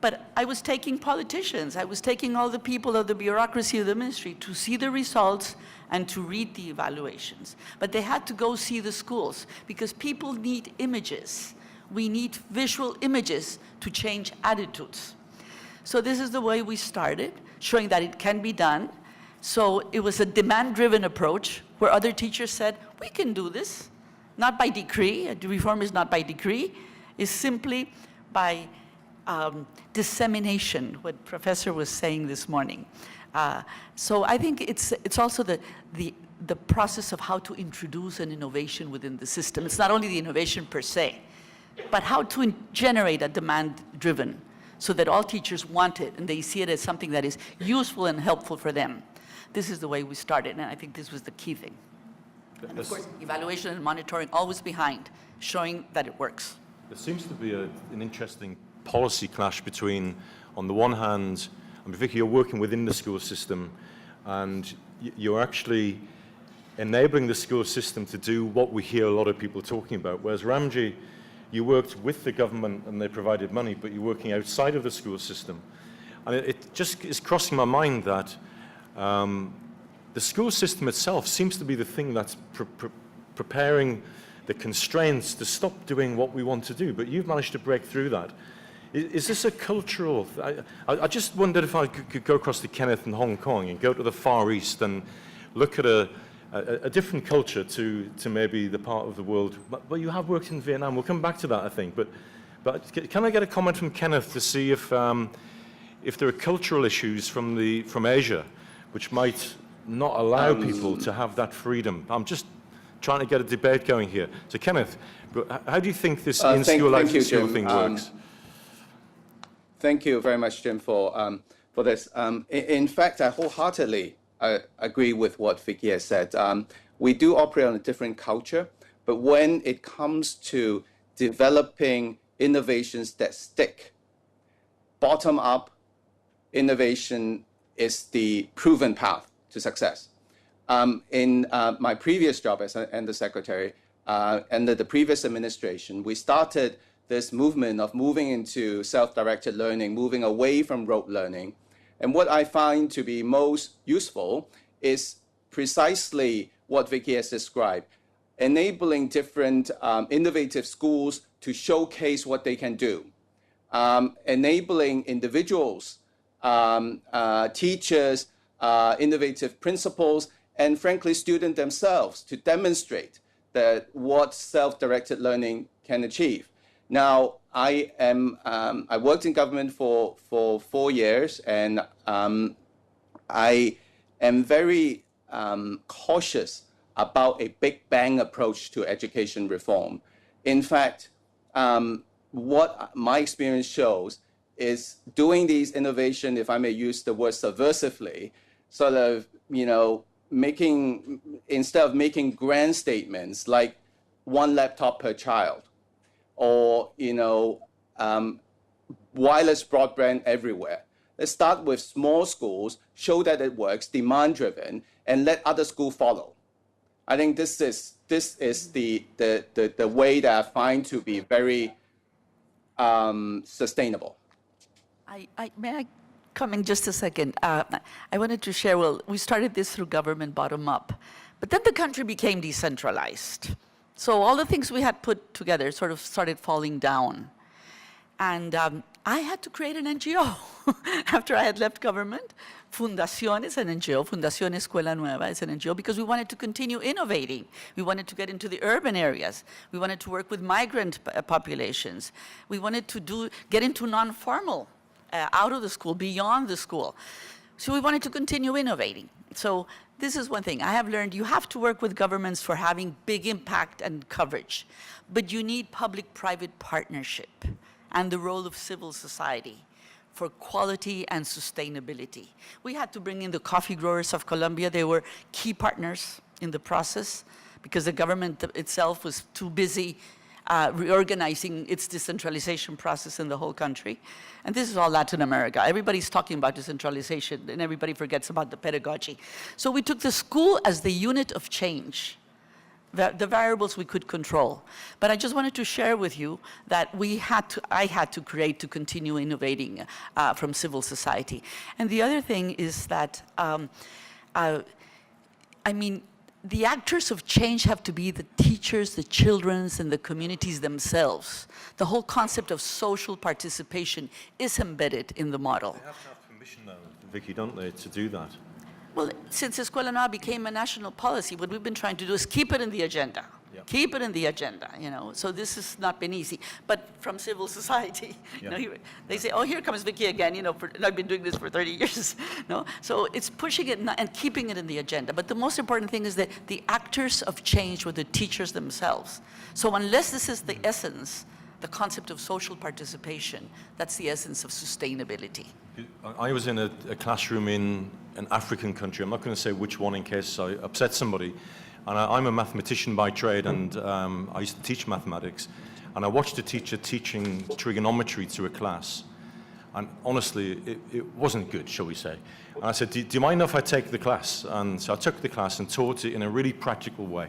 But I was taking politicians, I was taking all the people of the bureaucracy of the ministry to see the results and to read the evaluations. But they had to go see the schools because people need images. We need visual images to change attitudes. So this is the way we started, showing that it can be done. So it was a demand-driven approach where other teachers said, we can do this, not by decree. The reform is not by decree, it's simply by dissemination, what Professor was saying this morning. So I think it's also the process of how to introduce an innovation within the system. It's not only the innovation per se, but how to generate a demand-driven so that all teachers want it and they see it as something that is useful and helpful for them. This is the way we started, and I think this was the key thing. And of course, evaluation and monitoring always behind, showing that it works. There seems to be an interesting policy clash between, on the one hand, I mean, Vicky, you're working within the school system and you're actually enabling the school system to do what we hear a lot of people talking about, whereas Ramji, you worked with the government and they provided money, but you're working outside of the school system. And it just is crossing my mind that the school system itself seems to be the thing that's preparing the constraints to stop doing what we want to do, but you've managed to break through that. Is this a cultural... I just wondered if I could go across to Kenneth in Hong Kong and go to the Far East and look at a different culture to maybe the part of the world. Well, you have worked in Vietnam. We'll come back to that, I think. But can I get a comment from Kenneth to see if there are cultural issues from Asia which might not allow people to have that freedom? I'm just trying to get a debate going here. So Kenneth, how do you think this in-school, out-of-school thing works? Thank you very much, Jim, for this. In fact, I wholeheartedly agree with what Vicky has said. We do operate on a different culture, but when it comes to developing innovations that stick, bottom-up innovation is the proven path to success. In my previous job as the secretary, under the previous administration, we started this movement of moving into self-directed learning, moving away from rote learning. And what I find to be most useful is precisely what Vicky has described, enabling different innovative schools to showcase what they can do, enabling individuals, teachers, innovative principals, and frankly, students themselves to demonstrate that what self-directed learning can achieve. Now, I worked in government for 4 years, and I am very cautious about a big bang approach to education reform. In fact, what my experience shows is doing these innovation, if I may use the word subversively, sort of, instead of making grand statements like one laptop per child, or, wireless broadband everywhere. Let's start with small schools, show that it works, demand-driven, and let other schools follow. I think this is the way that I find to be very sustainable. May I come in just a second? I wanted to share, well, we started this through government bottom up, but then the country became decentralized. So all the things we had put together sort of started falling down. And I had to create an NGO after I had left government. Fundación is an NGO, Fundación Escuela Nueva is an NGO, because we wanted to continue innovating. We wanted to get into the urban areas. We wanted to work with migrant populations. We wanted to get into non-formal, out of the school, beyond the school. So we wanted to continue innovating. So this is one thing. I have learned you have to work with governments for having big impact and coverage, but you need public-private partnership and the role of civil society for quality and sustainability. We had to bring in the coffee growers of Colombia. They were key partners in the process because the government itself was too busy reorganizing its decentralization process in the whole country. And this is all Latin America. Everybody's talking about decentralization and everybody forgets about the pedagogy. So we took the school as the unit of change, the variables we could control. But I just wanted to share with you that I had to create to continue innovating from civil society. And the other thing is that, the actors of change have to be the teachers, the children, and the communities themselves. The whole concept of social participation is embedded in the model. They have to have permission though, Vicky, don't they, to do that? Well, since Escuela Nueva became a national policy, what we've been trying to do is keep it in the agenda. Yep. Keep it in the agenda, So this has not been easy. But from civil society, they say, oh, here comes Vicky again, I've been doing this for 30 years, no? So it's pushing it and keeping it in the agenda. But the most important thing is that the actors of change were the teachers themselves. So unless this is the essence, the concept of social participation, that's the essence of sustainability. I was in a classroom in an African country. I'm not going to say which one in case I upset somebody. And I'm a mathematician by trade, and I used to teach mathematics. And I watched a teacher teaching trigonometry to a class. And honestly, it wasn't good, shall we say. And I said, do you mind if I take the class? And so I took the class and taught it in a really practical way.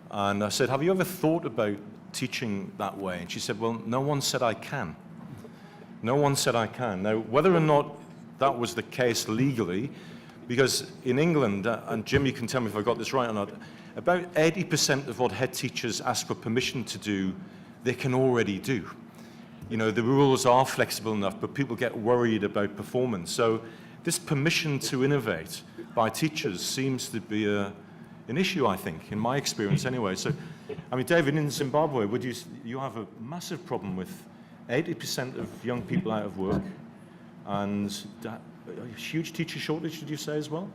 And I said, have you ever thought about teaching that way? And she said, well, no one said I can. No one said I can. Now, whether or not that was the case legally, because in England, and Jim, you can tell me if I got this right or not, about 80% of what head teachers ask for permission to do, they can already do. The rules are flexible enough, but people get worried about performance. So this permission to innovate by teachers seems to be an issue, I think, in my experience anyway. So, David, in Zimbabwe, you have a massive problem with 80% of young people out of work, and a huge teacher shortage, did you say, as well?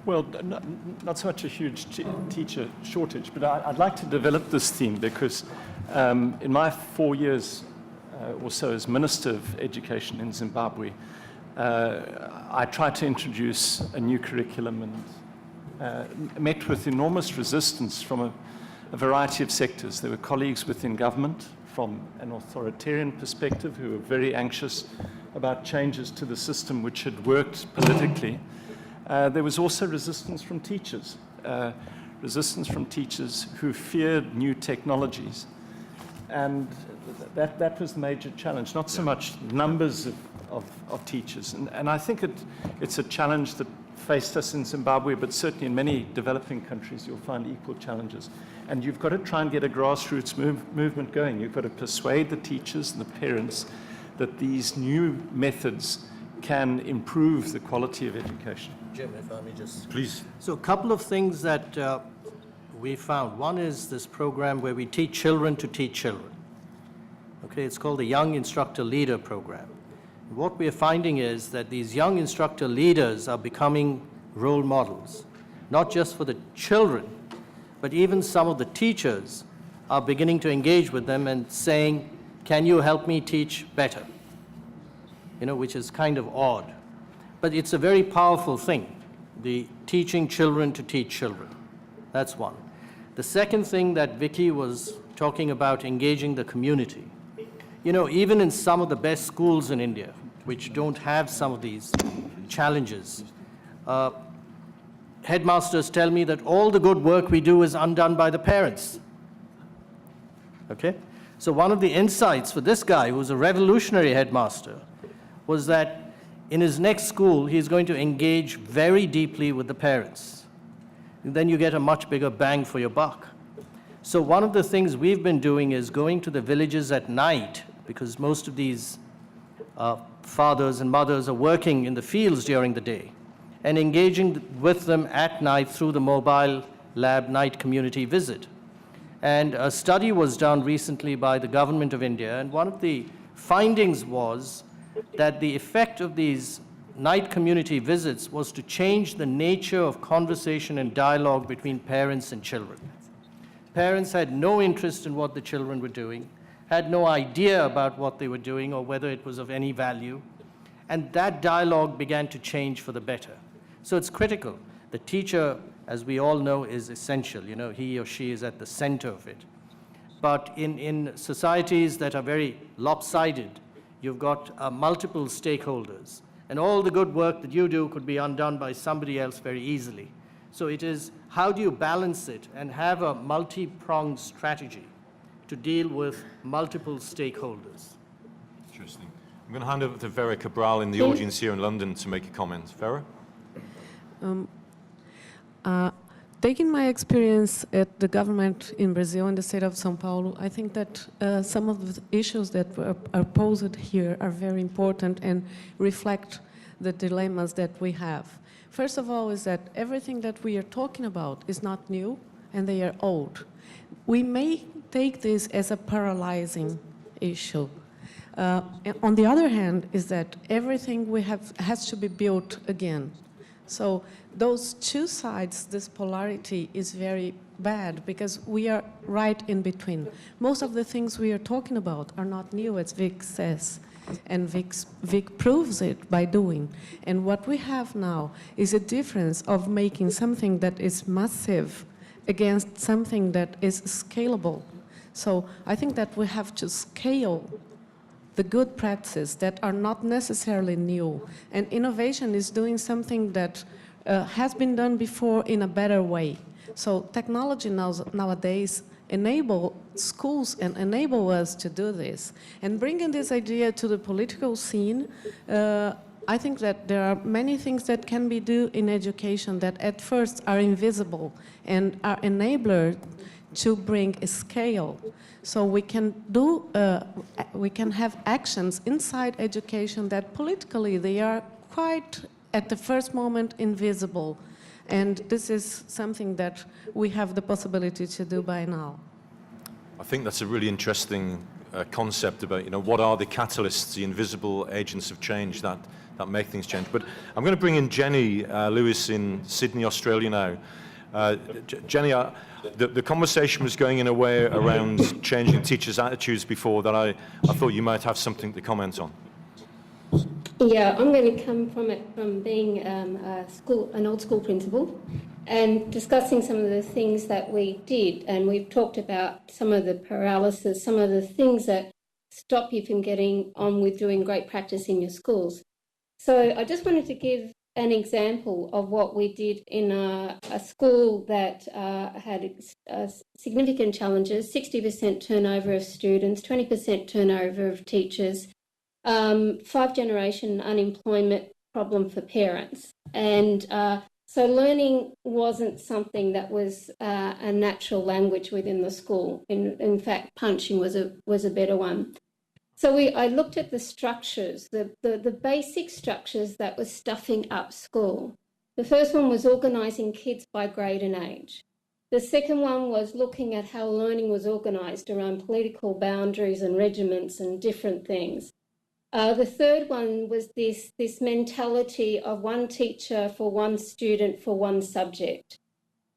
Well, not so much a huge teacher shortage, but I'd like to develop this theme because in my 4 years or so as Minister of Education in Zimbabwe, I tried to introduce a new curriculum and met with enormous resistance from a variety of sectors. There were colleagues within government from an authoritarian perspective who were very anxious about changes to the system which had worked politically. There was also resistance from teachers who feared new technologies. And that was the major challenge, not so much numbers of teachers. And I think it's a challenge that faced us in Zimbabwe, but certainly in many developing countries, you'll find equal challenges. And you've got to try and get a grassroots movement going. You've got to persuade the teachers and the parents that these new methods can improve the quality of education. Jim, if I may just... Please. So a couple of things that we found. One is this program where we teach children to teach children. Okay, it's called the Young Instructor Leader Program. What we are finding is that these young instructor leaders are becoming role models, not just for the children, but even some of the teachers are beginning to engage with them and saying, can you help me teach better? You know, which is kind of odd. But it's a very powerful thing, the teaching children to teach children. That's one. The second thing that Vicky was talking about, engaging the community. You know, even in some of the best schools in India, which don't have some of these challenges, headmasters tell me that all the good work we do is undone by the parents. Okay? So one of the insights for this guy, who was a revolutionary headmaster, was that in his next school, he's going to engage very deeply with the parents. And then you get a much bigger bang for your buck. So one of the things we've been doing is going to the villages at night, because most of these fathers and mothers are working in the fields during the day, and engaging with them at night through the mobile lab night community visit. And a study was done recently by the government of India, and one of the findings was that the effect of these night community visits was to change the nature of conversation and dialogue between parents and children. Parents had no interest in what the children were doing, had no idea about what they were doing or whether it was of any value, and that dialogue began to change for the better. So it's critical. The teacher, as we all know, is essential. You know, he or she is at the center of it. But in societies that are very lopsided, you've got multiple stakeholders, and all the good work that you do could be undone by somebody else very easily. So it is, how do you balance it and have a multi-pronged strategy to deal with multiple stakeholders? Interesting. I'm going to hand over to Vera Cabral in the audience here in London to make a comment. Vera? Taking my experience at the government in Brazil and the state of São Paulo, I think that some of the issues that are posed here are very important and reflect the dilemmas that we have. First of all is that everything that we are talking about is not new and they are old. We may take this as a paralyzing issue. On the other hand is that everything we have has to be built again. So those two sides, this polarity is very bad because we are right in between. Most of the things we are talking about are not new, as Vic says, and Vic proves it by doing. And what we have now is a difference of making something that is massive against something that is scalable. So I think that we have to scale the good practices that are not necessarily new. And innovation is doing something that has been done before in a better way. So technology nowadays enable schools and enable us to do this. And bringing this idea to the political scene, I think that there are many things that can be done in education that at first are invisible and are enablers to bring a scale. So we can do, we can have actions inside education that politically they are quite, at the first moment, invisible. And this is something that we have the possibility to do by now. I think that's a really interesting concept about, you know, what are the catalysts, the invisible agents of change that make things change. But I'm going to bring in Jenny Lewis in Sydney, Australia now. Jenny, the conversation was going in a way around changing teachers' attitudes before that I thought you might have something to comment on. Yeah, I'm going to come from it from being an old school principal and discussing some of the things that we did. And we've talked about some of the paralysis, some of the things that stop you from getting on with doing great practice in your schools. So I just wanted to give an example of what we did in a school that had significant challenges, 60% turnover of students, 20% turnover of teachers, 5-generation unemployment problem for parents. And so learning wasn't something that was a natural language within the school. In fact, punching was a better one. So I looked at the structures, the basic structures that were stuffing up school. The first one was organising kids by grade and age. The second one was looking at how learning was organised around political boundaries and regiments and different things. The third one was this mentality of one teacher for one student for one subject.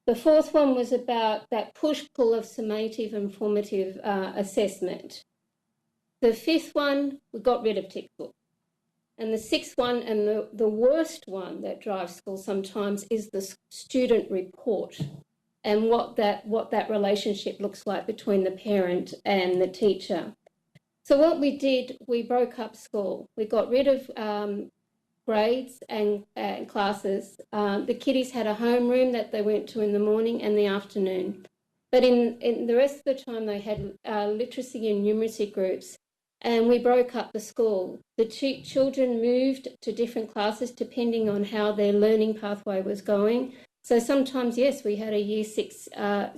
The fourth one was about that push-pull of summative and formative assessment. The fifth one, we got rid of textbook. And the sixth one, and the worst one that drives school sometimes, is the student report and what that relationship looks like between the parent and the teacher. So what we did, we broke up school. We got rid of grades and classes. The kiddies had a homeroom that they went to in the morning and the afternoon. But in the rest of the time, they had literacy and numeracy groups, and we broke up the school. The children moved to different classes depending on how their learning pathway was going. So sometimes, yes, we had a year 6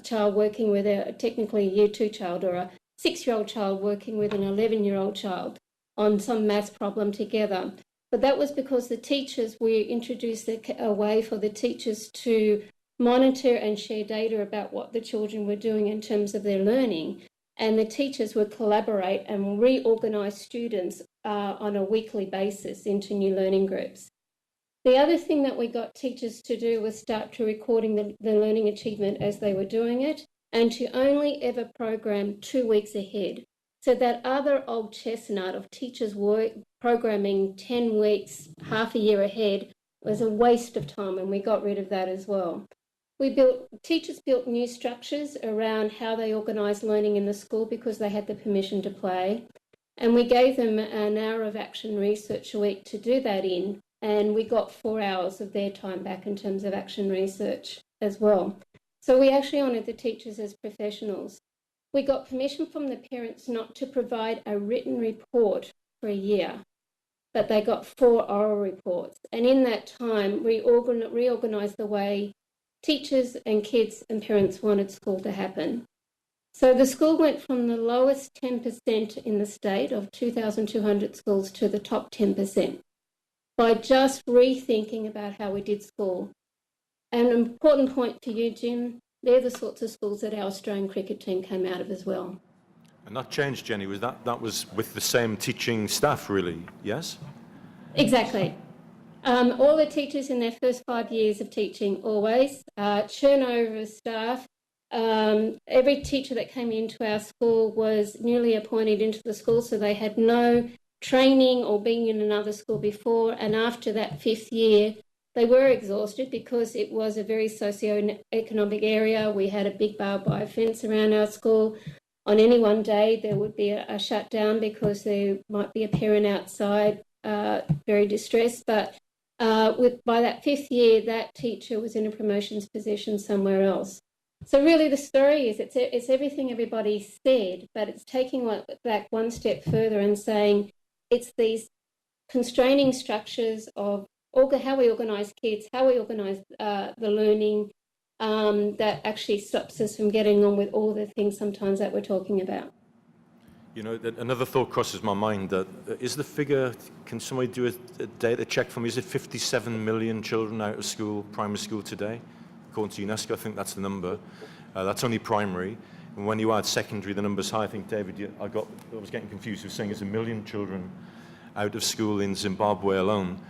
child working with technically a year 2 child, or a 6-year-old child working with an 11-year-old child on some maths problem together. But that was because the teachers, we introduced a way for the teachers to monitor and share data about what the children were doing in terms of their learning. And the teachers would collaborate and reorganise students on a weekly basis into new learning groups. The other thing that we got teachers to do was start to recording the learning achievement as they were doing it, and to only ever program 2 weeks ahead. So that other old chestnut of teachers programming 10 weeks, half a year ahead, was a waste of time, and we got rid of that as well. Teachers built new structures around how they organised learning in the school because they had the permission to play. And we gave them an hour of action research a week to do that in, and we got 4 hours of their time back in terms of action research as well. So we actually honoured the teachers as professionals. We got permission from the parents not to provide a written report for a year, but they got 4 oral reports. And in that time, we reorganised the way teachers and kids and parents wanted school to happen. So the school went from the lowest 10% in the state of 2,200 schools to the top 10% by just rethinking about how we did school. And an important point for you, Jim, they're the sorts of schools that our Australian cricket team came out of as well. And that changed, Jenny, that was with the same teaching staff, really, yes? Exactly. All the teachers in their first 5 years of teaching always, turnover of staff. Every teacher that came into our school was newly appointed into the school, so they had no training or being in another school before. And after that 5th year, they were exhausted because it was a very socio-economic area. We had a big barbed wire fence around our school. On any one day, there would be a shutdown because there might be a parent outside, very distressed. But by that 5th year, that teacher was in a promotions position somewhere else. So really the story is it's everything everybody said, but it's taking that one step further and saying it's these constraining structures of how we organise kids, how we organise the learning, that actually stops us from getting on with all the things sometimes that we're talking about. You know, another thought crosses my mind that is the figure, can somebody do a data check for me, is it 57 million children out of school, primary school today? According to UNESCO, I think that's the number. That's only primary. And when you add secondary, the number's high. I think, David, I was getting confused. You were saying there's 1 million children out of school in Zimbabwe alone.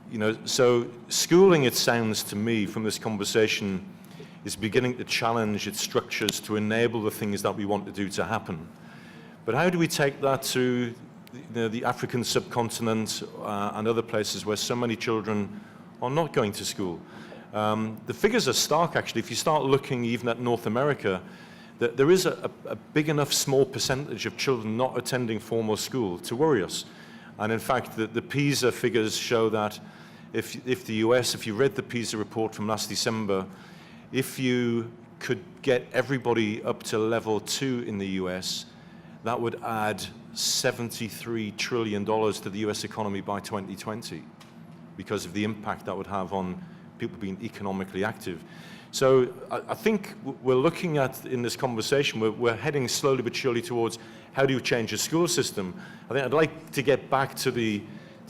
You know, so schooling, it sounds to me from this conversation, is beginning to challenge its structures to enable the things that we want to do to happen. But how do we take that to the African subcontinent and other places where so many children are not going to school? The figures are stark, actually. If you start looking even at North America, there is a big enough small percentage of children not attending formal school to worry us. And in fact, the PISA figures show that if the US, if you read the PISA report from last December, if you could get everybody up to level 2 in the US, that would add $73 trillion to the US economy by 2020 because of the impact that would have on people being economically active. So I think we're looking at, in this conversation, we're heading slowly but surely towards how do you change a school system. I think I'd like to get back to the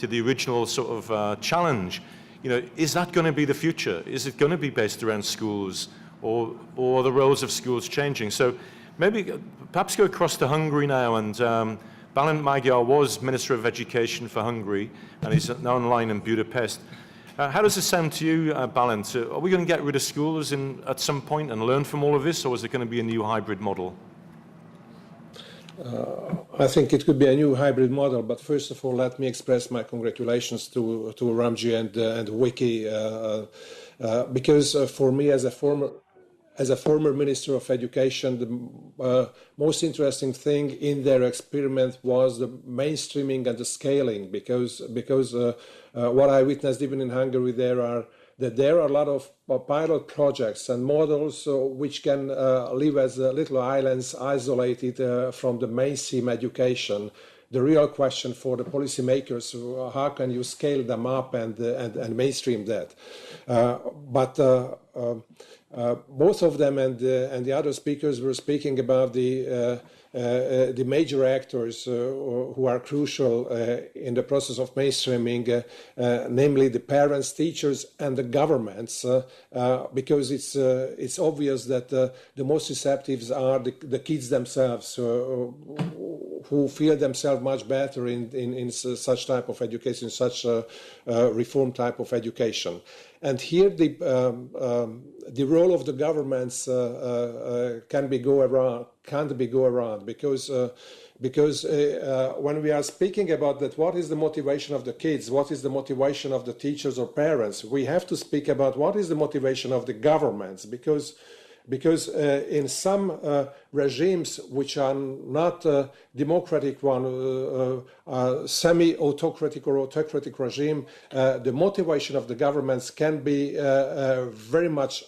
original sort of challenge. You know, is that going to be the future? Is it going to be based around schools, or the roles of schools changing? So maybe perhaps go across to Hungary now and Balint Magyar was Minister of Education for Hungary, and he's now online in Budapest. How does this sound to you, Balint? Are we going to get rid of schools at some point and learn from all of this, or is it going to be a new hybrid model? I think it could be a new hybrid model, but first of all, let me express my congratulations to Ramji and Vicky, because for me, as a former Minister of Education, the most interesting thing in their experiment was the mainstreaming and the scaling, because what I witnessed even in Hungary, there are a lot of pilot projects and models which can live as little islands isolated from the mainstream education. The real question for the policymakers, how can you scale them up and mainstream that? But both of them and the other speakers were speaking about the major actors who are crucial in the process of mainstreaming, namely the parents, teachers, and the governments, because it's obvious that the most receptives are the kids themselves, who feel themselves much better in such type of education, such reform type of education. And here the role of the governments can't be go around because when we are speaking about that, what is the motivation of the kids, what is the motivation of the teachers or parents, we have to speak about what is the motivation of the governments, because in some regimes which are not democratic one, semi-autocratic or autocratic regime, the motivation of the governments can be very much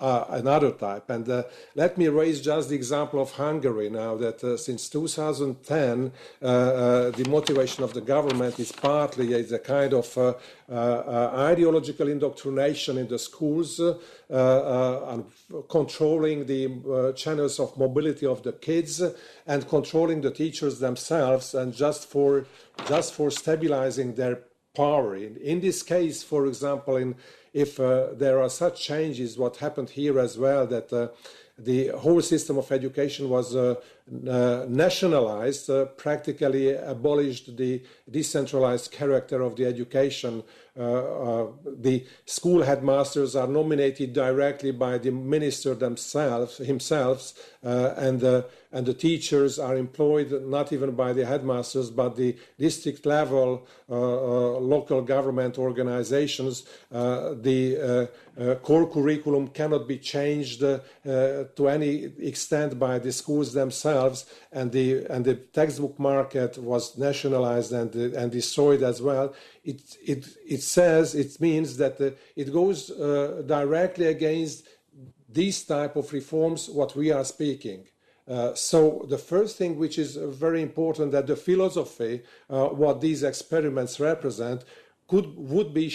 another type. And let me raise just the example of Hungary now, that since 2010, the motivation of the government is partly a kind of ideological indoctrination in the schools, and controlling the channels of mobility of the kids, and controlling the teachers themselves, and just for stabilizing their power. In this case, for example, if there are such changes, what happened here as well, that the whole system of education was nationalized, practically abolished the decentralized character of the education. The school headmasters are nominated directly by the minister himself, and the teachers are employed not even by the headmasters, but the district level local government organizations. The core curriculum cannot be changed to any extent by the schools themselves, and the textbook market was nationalized and destroyed as well. It means that it goes directly against these type of reforms what we are speaking. So the first thing which is very important, that the philosophy what these experiments represent should be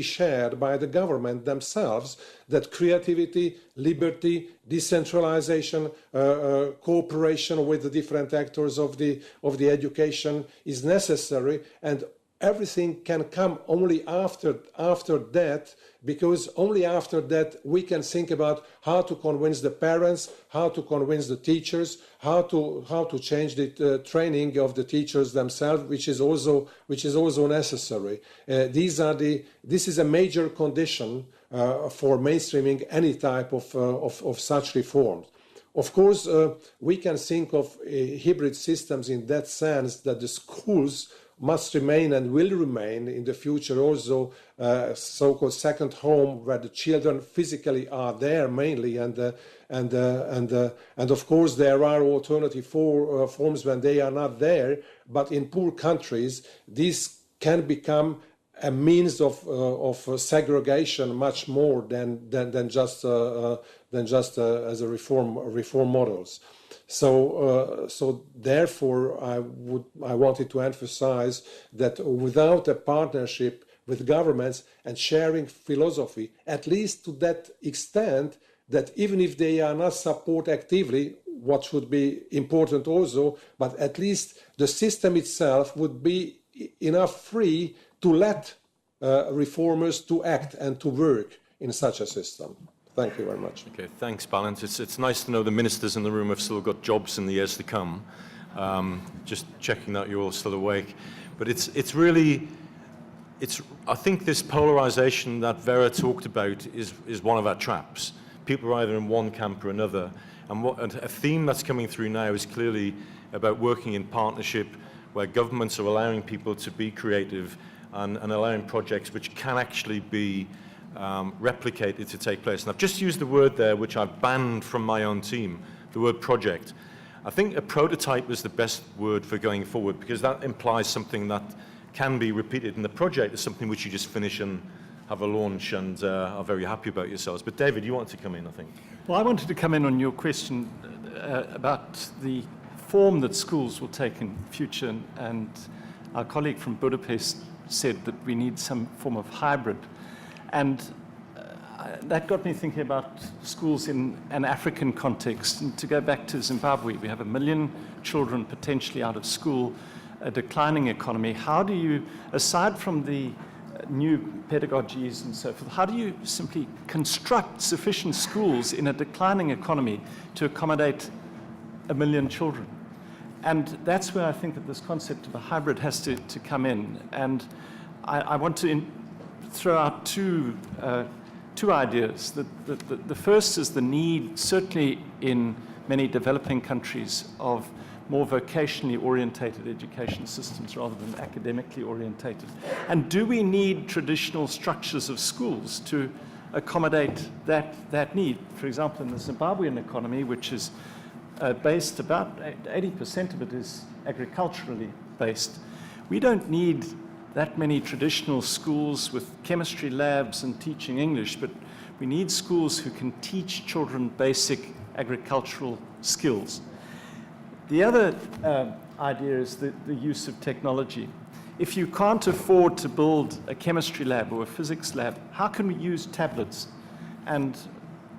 shared by the government themselves, that creativity, liberty, decentralization, cooperation with the different actors of the education is necessary, and everything can come only after that, because only after that we can think about how to convince the parents, how to convince the teachers, how to change the training of the teachers themselves, which is also necessary. This is a major condition for mainstreaming any type of such reforms. Of course, we can think of hybrid systems in that sense, that the schools must remain and will remain in the future also so-called second home, where the children physically are there mainly, and of course there are alternative forms when they are not there. But in poor countries, this can become a means of segregation much more than just as a reform models. So therefore, I wanted to emphasize that without a partnership with governments and sharing philosophy, at least to that extent, that even if they are not support actively, what should be important also, but at least the system itself would be enough free to let reformers to act and to work in such a system. Thank you very much. Okay, thanks, Balint. It's nice to know the ministers in the room have still got jobs in the years to come. Just checking that you're all still awake. But I think this polarization that Vera talked about is one of our traps. People are either in one camp or another. And a theme that's coming through now is clearly about working in partnership, where governments are allowing people to be creative and allowing projects which can actually be replicated to take place. And I've just used the word there, which I've banned from my own team, the word project. I think a prototype is the best word for going forward, because that implies something that can be repeated, and the project is something which you just finish and have a launch and are very happy about yourselves. But David, you want to come in, I think. Well, I wanted to come in on your question about the form that schools will take in future, and our colleague from Budapest said that we need some form of hybrid. And that got me thinking about schools in an African context. And to go back to Zimbabwe, we have 1 million children potentially out of school, a declining economy. How do you, aside from the new pedagogies and so forth, how do you simply construct sufficient schools in a declining economy to accommodate 1 million children? And that's where I think that this concept of a hybrid has to come in. And I want to throw out two ideas. The first is the need, certainly in many developing countries, of more vocationally orientated education systems rather than academically orientated. And do we need traditional structures of schools to accommodate that need? For example, in the Zimbabwean economy, which is based, about 80% of it is agriculturally based, we don't need that many traditional schools with chemistry labs and teaching English, but we need schools who can teach children basic agricultural skills. The other idea is the use of technology. If you can't afford to build a chemistry lab or a physics lab, how can we use tablets? And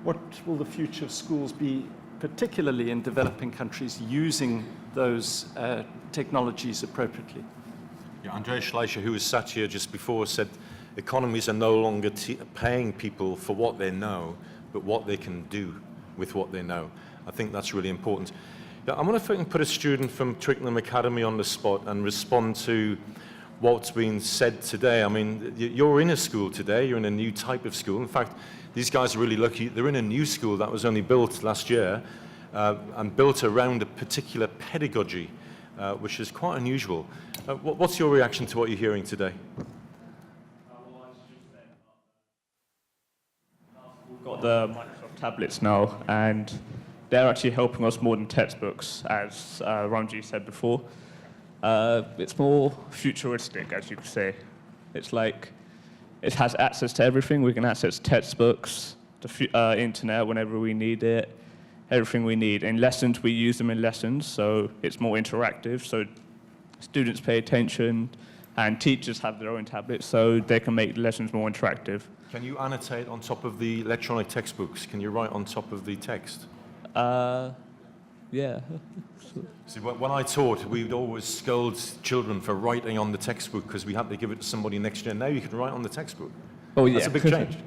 what will the future of schools be, particularly in developing countries, using those technologies appropriately? Yeah, Andreas Schleicher, who was sat here just before, said economies are no longer paying people for what they know, but what they can do with what they know. I think that's really important. Yeah, I wonder if I can put a student from Twickenham Academy on the spot and respond to what's been said today. I mean, you're in a school today, you're in a new type of school. In fact, these guys are really lucky. They're in a new school that was only built last year and built around a particular pedagogy, which is quite unusual. What's your reaction to what you're hearing today? We've got the Microsoft tablets now, and they're actually helping us more than textbooks, as Ramji said before. It's more futuristic, as you could say. It's like it has access to everything. We can access textbooks, the internet whenever we need it, everything we need. In lessons, we use them in lessons, so it's more interactive, so students pay attention, and teachers have their own tablets, so they can make lessons more interactive. Can you annotate on top of the electronic textbooks? Can you write on top of the text? Yeah. See, when I taught, we would always scold children for writing on the textbook because we had to give it to somebody next year. Now you can write on the textbook. Oh, yeah. That's a big change.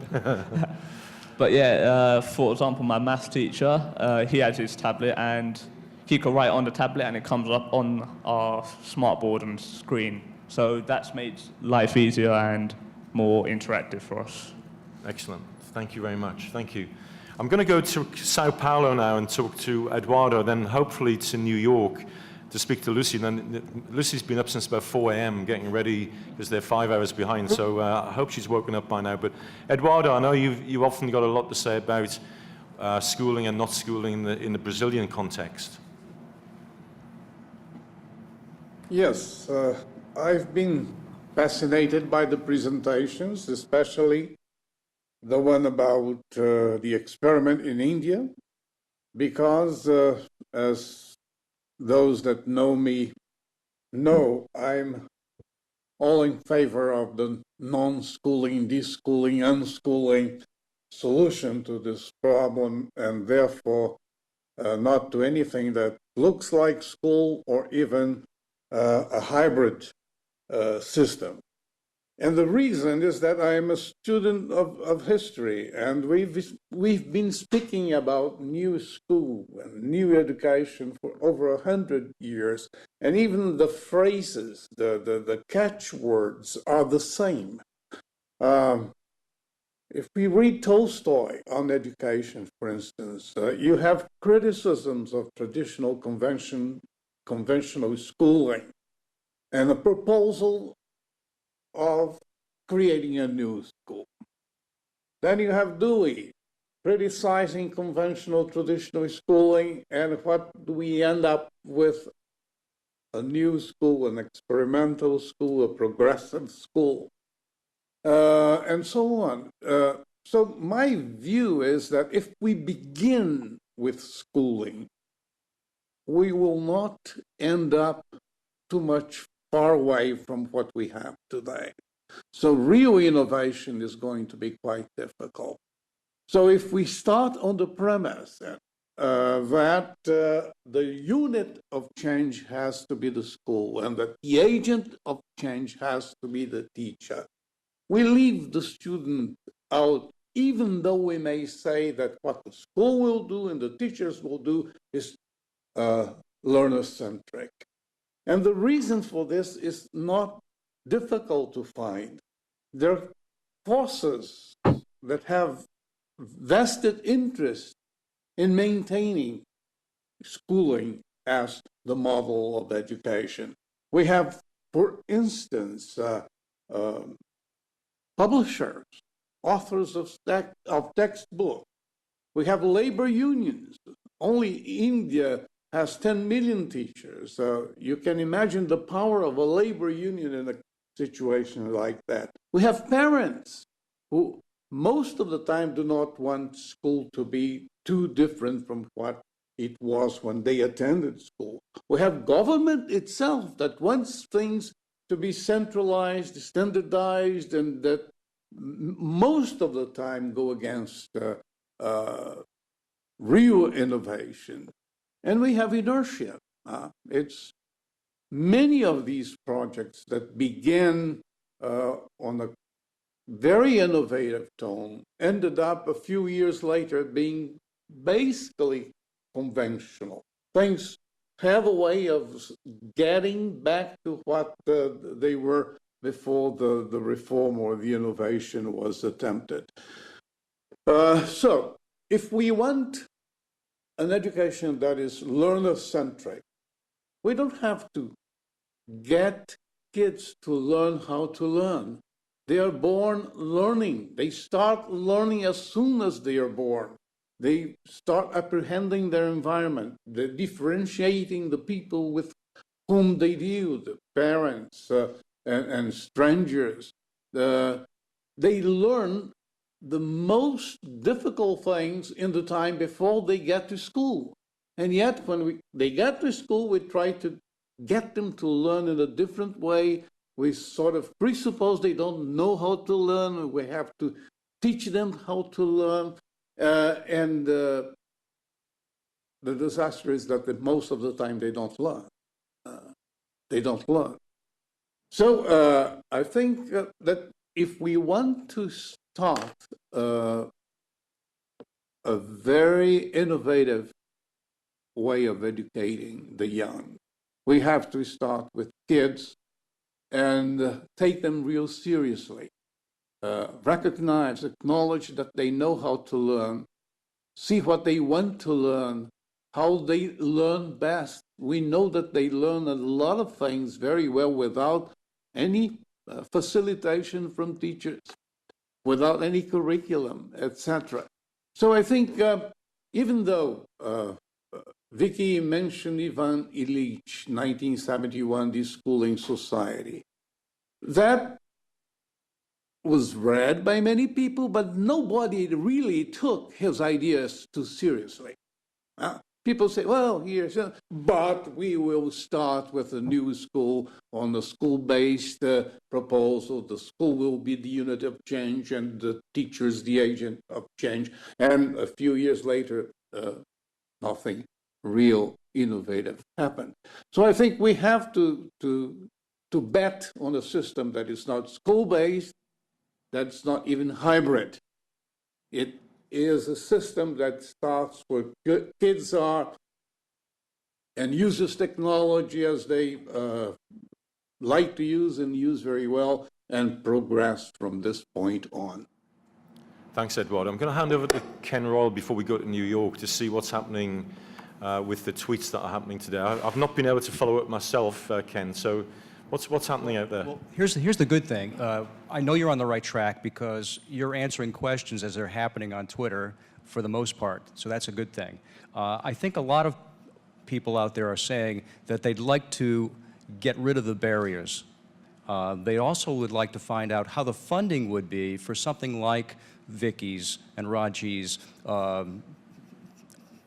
But yeah, for example, my maths teacher, he has his tablet and he can write on the tablet and it comes up on our smartboard and screen. So that's made life easier and more interactive for us. Excellent. Thank you very much. Thank you. I'm going to go to Sao Paulo now and talk to Eduardo, then hopefully to New York to speak to Lucy. Then Lucy's been up since about 4 a.m. getting ready because they're 5 hours behind, so I hope she's woken up by now. But Eduardo, I know you've often got a lot to say about schooling and not schooling in the Brazilian context. Yes, I've been fascinated by the presentations, especially the one about the experiment in India, because as those that know me know, I'm all in favor of the non-schooling, deschooling, unschooling solution to this problem, and therefore not to anything that looks like school or even a hybrid system. And the reason is that I am a student of history, and we've been speaking about new school and new education for over 100 years, and even the phrases, the catchwords are the same. If we read Tolstoy on education, for instance, you have criticisms of traditional conventional schooling, and a proposal of creating a new school. Then you have Dewey criticizing conventional traditional schooling, and what do we end up with? A new school, an experimental school, a progressive school, and so on. So my view is that if we begin with schooling, we will not end up too much far away from what we have today. So real innovation is going to be quite difficult. So if we start on the premise that the unit of change has to be the school and that the agent of change has to be the teacher, we leave the student out, even though we may say that what the school will do and the teachers will do is learner-centric. And the reason for this is not difficult to find. There are forces that have vested interest in maintaining schooling as the model of education. We have, for instance, publishers, authors of textbooks. We have labor unions. Only India has 10 million teachers. So you can imagine the power of a labor union in a situation like that. We have parents who most of the time do not want school to be too different from what it was when they attended school. We have government itself that wants things to be centralized, standardized, and that most of the time go against real innovation. And we have inertia. It's many of these projects that begin on a very innovative tone ended up a few years later being basically conventional. Things have a way of getting back to what they were before the reform or the innovation was attempted. So if we want an education that is learner-centric, we don't have to get kids to learn how to learn. They are born learning. They start learning as soon as they are born. They start apprehending their environment. They're differentiating the people with whom they deal, the parents and strangers. They learn the most difficult things in the time before they get to school. And yet, when they get to school, we try to get them to learn in a different way. We sort of presuppose they don't know how to learn. We have to teach them how to learn. And the disaster is that most of the time they don't learn. So I think that if we want to start a very innovative way of educating the young, we have to start with kids and take them real seriously. Recognize, acknowledge that they know how to learn, see what they want to learn, how they learn best. We know that they learn a lot of things very well without any facilitation from teachers, without any curriculum, etc. So I think even though Vicky mentioned Ivan Illich, 1971, the Schooling Society, that was read by many people, but nobody really took his ideas too seriously. People say, well, here's, but we will start with a new school on a school-based proposal. The school will be the unit of change and the teachers the agent of change. And a few years later, nothing real innovative happened. So I think we have to to bet on a system that is not school-based, that's not even hybrid. It is a system that starts where kids are and uses technology as they like to use and use very well, and progress from this point on. Thanks, Edward. I'm going to hand over to Ken Royal before we go to New York to see what's happening with the tweets that are happening today. I've not been able to follow it myself, Ken, so what's happening out there? Well, here's the good thing. I know you're on the right track because you're answering questions as they're happening on Twitter for the most part, so that's a good thing. I think a lot of people out there are saying that they'd like to get rid of the barriers. They also would like to find out how the funding would be for something like Vicky's and Raji's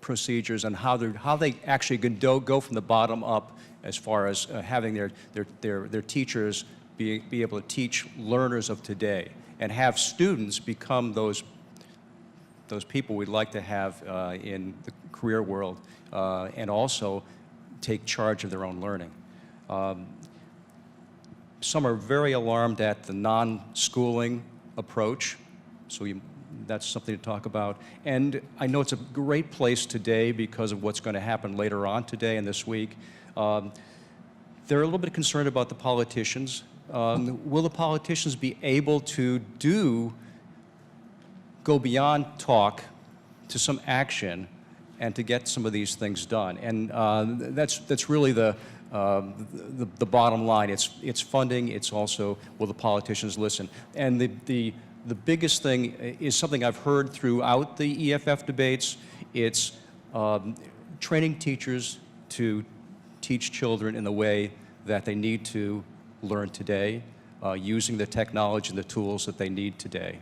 procedures and how they actually can go from the bottom up as far as having their teachers be able to teach learners of today and have students become those people we'd like to have in the career world and also take charge of their own learning. Some are very alarmed at the non-schooling approach, so that's something to talk about. And I know it's a great place today because of what's going to happen later on today and this week. They're a little bit concerned about the politicians. Will the politicians be able to go beyond talk to some action and to get some of these things done? And that's really the bottom line. It's funding. It's also, will the politicians listen? And the biggest thing is something I've heard throughout the EFF debates. It's training teachers to teach children in the way that they need to learn today, using the technology and the tools that they need today.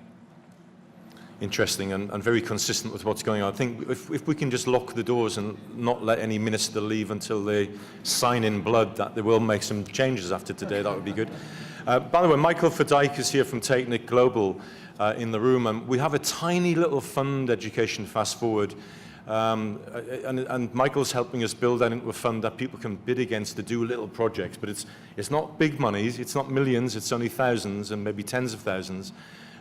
Interesting and very consistent with what's going on. I think if we can just lock the doors and not let any minister leave until they sign in blood that they will make some changes after today, that would be good. By the way, Michael Verdijk is here from Technic Global in the room, and we have a tiny little fund, Education Fast Forward, and Michael's helping us build that into a fund that people can bid against to do little projects, but it's not big money, it's not millions, it's only thousands and maybe tens of thousands.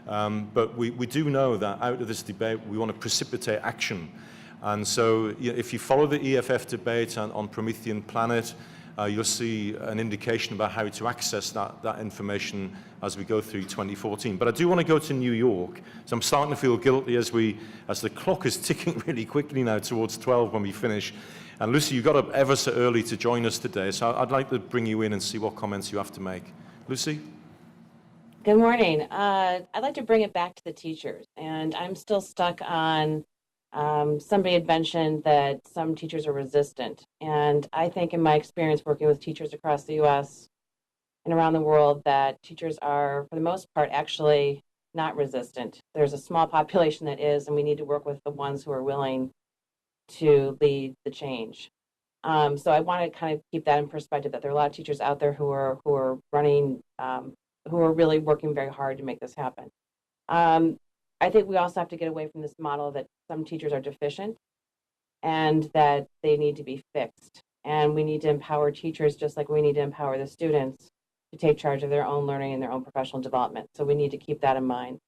But we do know that out of this debate, we want to precipitate action. And so if you follow the EFF debate on Promethean Planet, you'll see an indication about how to access that information as we go through 2014. But I do want to go to New York. So I'm starting to feel guilty as the clock is ticking really quickly now towards 12 when we finish. And Lucy, you got up ever so early to join us today. So I'd like to bring you in and see what comments you have to make. Lucy? Good morning. I'd like to bring it back to the teachers, and I'm still stuck on somebody had mentioned that some teachers are resistant, and I think in my experience working with teachers across the U.S. and around the world that teachers are, for the most part, actually not resistant. There's a small population that is, and we need to work with the ones who are willing to lead the change. So I want to kind of keep that in perspective, that there are a lot of teachers out there who are running who are really working very hard to make this happen. I think we also have to get away from this model that some teachers are deficient and that they need to be fixed. And we need to empower teachers just like we need to empower the students to take charge of their own learning and their own professional development. So we need to keep that in mind.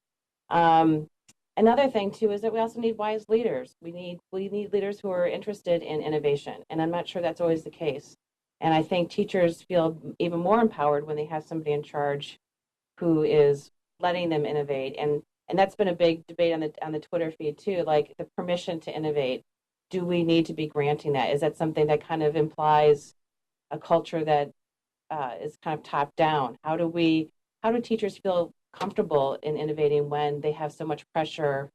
Another thing too is that we also need wise leaders. We need leaders who are interested in innovation. And I'm not sure that's always the case. And I think teachers feel even more empowered when they have somebody in charge who is letting them innovate. And that's been a big debate on the Twitter feed too, like the permission to innovate. Do we need to be granting that? Is that something that kind of implies a culture that is kind of top down? How do teachers feel comfortable in innovating when they have so much pressure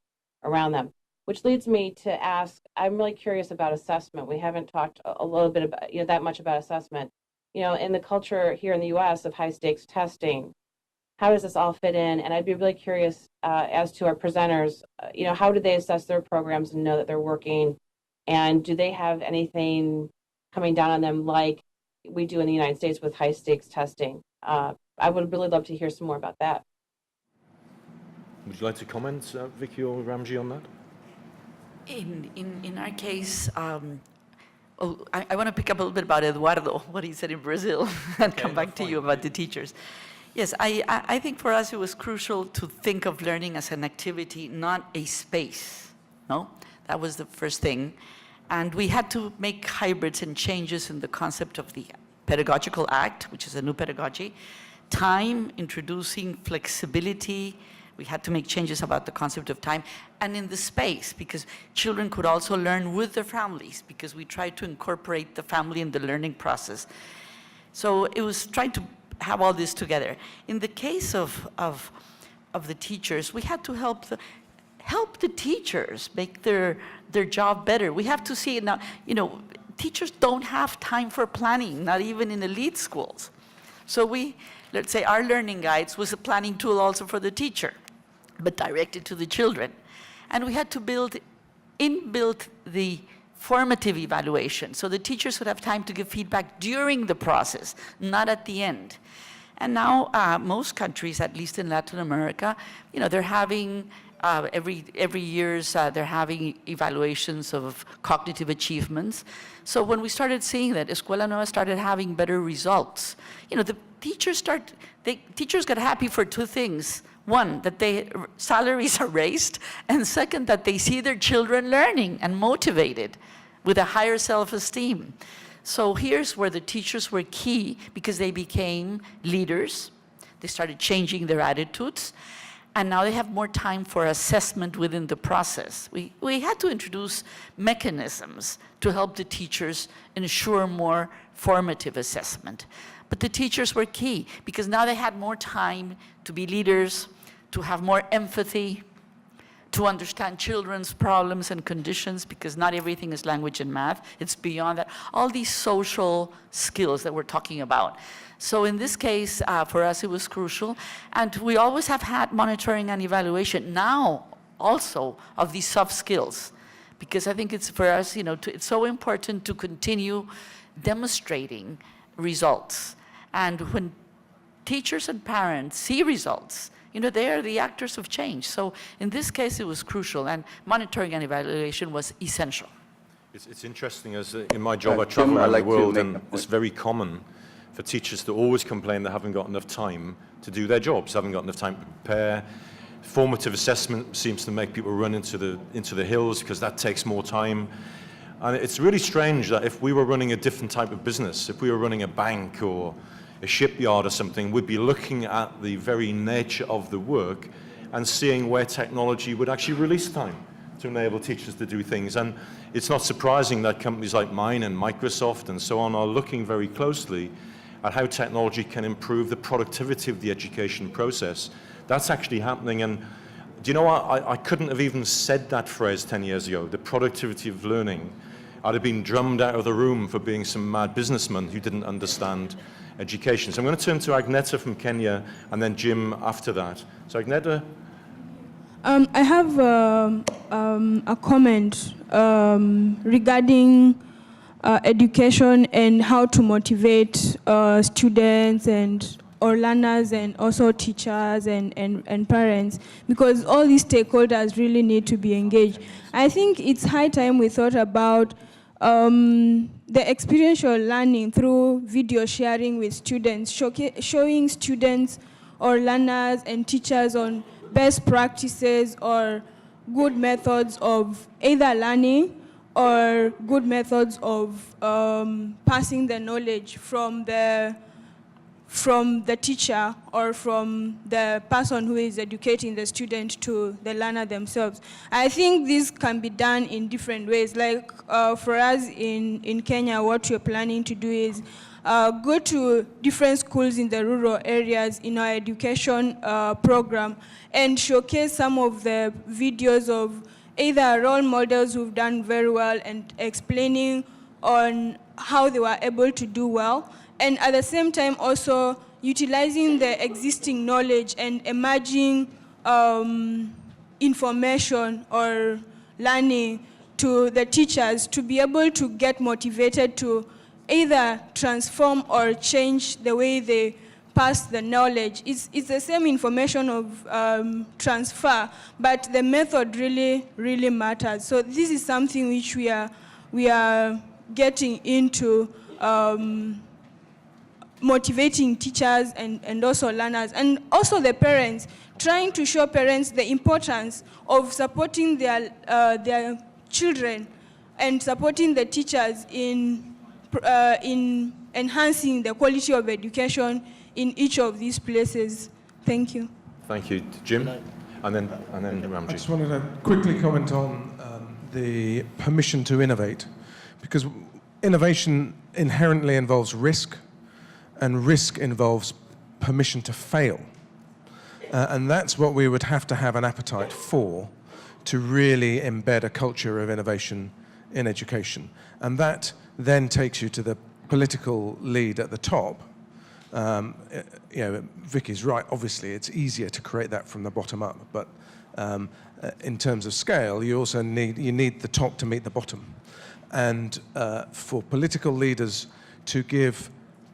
around them? Which leads me to ask, I'm really curious about assessment. We haven't talked a little bit about, that much about assessment. In the culture here in the US of high stakes testing, how does this all fit in? And I'd be really curious as to our presenters, how do they assess their programs and know that they're working? And do they have anything coming down on them like we do in the United States with high stakes testing? I would really love to hear some more about that. Would you like to comment, Vicky or Ramji, on that? In our case, I want to pick up a little bit about Eduardo, what he said in Brazil, and come back to you about the teachers. Yes, I think for us it was crucial to think of learning as an activity, not a space. No, that was the first thing. And we had to make hybrids and changes in the concept of the pedagogical act, which is a new pedagogy, time, introducing flexibility. We had to make changes about the concept of time, and in the space, because children could also learn with their families, because we tried to incorporate the family in the learning process. So it was trying to have all this together. In the case of the teachers, we had to help the teachers make their job better. We have to see it now, teachers don't have time for planning, not even in elite schools. So let's say our learning guides was a planning tool also for the teacher, but directed to the children. And we had to inbuilt the formative evaluation, so the teachers would have time to give feedback during the process, not at the end. And now most countries, at least in Latin America, they're having every year's they're having evaluations of cognitive achievements. So when we started seeing that, Escuela Nueva started having better results. The teachers got happy for two things. One, that their salaries are raised, and second, that they see their children learning and motivated with a higher self-esteem. So here's where the teachers were key, because they became leaders. They started changing their attitudes, and now they have more time for assessment within the process. We had to introduce mechanisms to help the teachers ensure more formative assessment. But the teachers were key, because now they had more time to be leaders, to have more empathy, to understand children's problems and conditions, because not everything is language and math. It's beyond that. All these social skills that we're talking about. So in this case, for us, it was crucial. And we always have had monitoring and evaluation now also of these soft skills, because I think it's for us, it's so important to continue demonstrating results. And when teachers and parents see results, they are the actors of change. So in this case, it was crucial, and monitoring and evaluation was essential. It's interesting, as in my job, I travel around the world, and it's very common for teachers to always complain they haven't got enough time to do their jobs, haven't got enough time to prepare. Formative assessment seems to make people run into the hills, because that takes more time. And it's really strange that if we were running a different type of business, if we were running a bank or a shipyard or something, we'd be looking at the very nature of the work and seeing where technology would actually release time to enable teachers to do things. And it's not surprising that companies like mine and Microsoft and so on are looking very closely at how technology can improve the productivity of the education process. That's actually happening. And do you know what? I couldn't have even said that phrase 10 years ago, the productivity of learning. I'd have been drummed out of the room for being some mad businessman who didn't understand education. So I'm going to turn to Agneta from Kenya, and then Jim after that. So Agneta? I have a comment regarding education and how to motivate students or learners, and also teachers and parents, because all these stakeholders really need to be engaged. I think it's high time we thought about the experiential learning through video sharing with students, showing students or learners and teachers on best practices or good methods of either learning or good methods of passing the knowledge from the teacher or from the person who is educating the student to the learner themselves. I think this can be done in different ways. Like for us in Kenya, what we're planning to do is go to different schools in the rural areas in our education program and showcase some of the videos of either role models who've done very well and explaining on how they were able to do well, and at the same time also utilizing the existing knowledge and emerging information or learning to the teachers to be able to get motivated to either transform or change the way they pass the knowledge. It's the same information of transfer, but the method really matters. So this is something which we are getting into motivating teachers and also learners, and also the parents, trying to show parents the importance of supporting their children and supporting the teachers in enhancing the quality of education in each of these places. Thank you. Thank you. Jim? And then Ramji. I just wanted to quickly comment on the permission to innovate, because innovation inherently involves risk, and risk involves permission to fail. And that's what we would have to have an appetite for, to really embed a culture of innovation in education. And that then takes you to the political lead at the top. Vicky's right, obviously it's easier to create that from the bottom up, but in terms of scale, you also need the top to meet the bottom. And for political leaders to give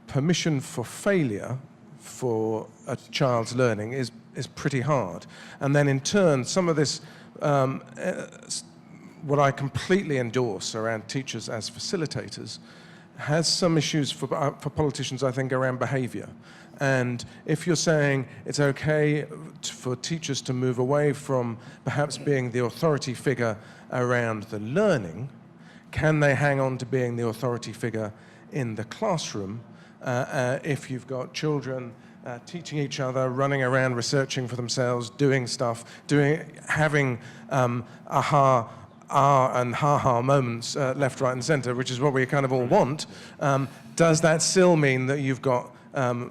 permission for failure for a child's learning is pretty hard. And then in turn, some of this, what I completely endorse around teachers as facilitators, has some issues for politicians, I think, around behavior. And if you're saying it's okay for teachers to move away from perhaps being the authority figure around the learning, can they hang on to being the authority figure in the classroom if you've got children teaching each other, running around, researching for themselves, doing stuff, having aha and ha-ha moments left, right, and center, which is what we kind of all want. Does that still mean that you've got,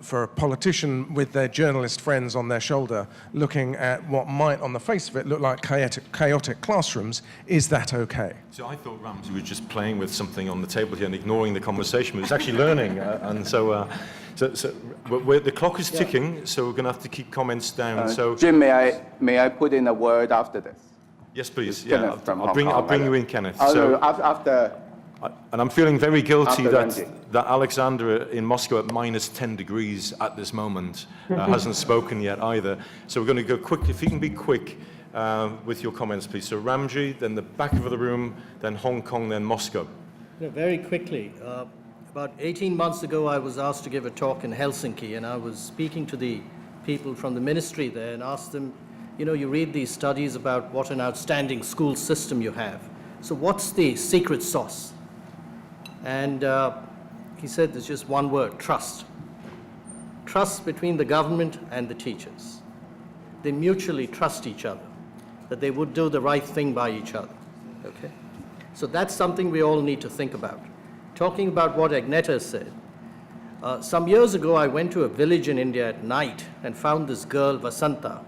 for a politician with their journalist friends on their shoulder, looking at what might, on the face of it, look like chaotic classrooms? Is that okay? So I thought Ramsey was just playing with something on the table here and ignoring the conversation, but he's actually learning. And so the clock is ticking, so we're going to have to keep comments down. Jim, may I put in a word after this? Yes, please. Yeah, I'll bring you in, Kenneth. After. And I'm feeling very guilty that Alexandra in Moscow at -10 degrees at this moment hasn't spoken yet either. So we're going to go quick. If you can be quick with your comments, please. So Ramji, then the back of the room, then Hong Kong, then Moscow. Very quickly. About 18 months ago, I was asked to give a talk in Helsinki, and I was speaking to the people from the ministry there and asked them, you read these studies about what an outstanding school system you have. So what's the secret sauce? And he said there's just one word: trust. Trust between the government and the teachers. They mutually trust each other, that they would do the right thing by each other. Okay? So that's something we all need to think about. Talking about what Agneta said, some years ago I went to a village in India at night and found this girl, Vasanta,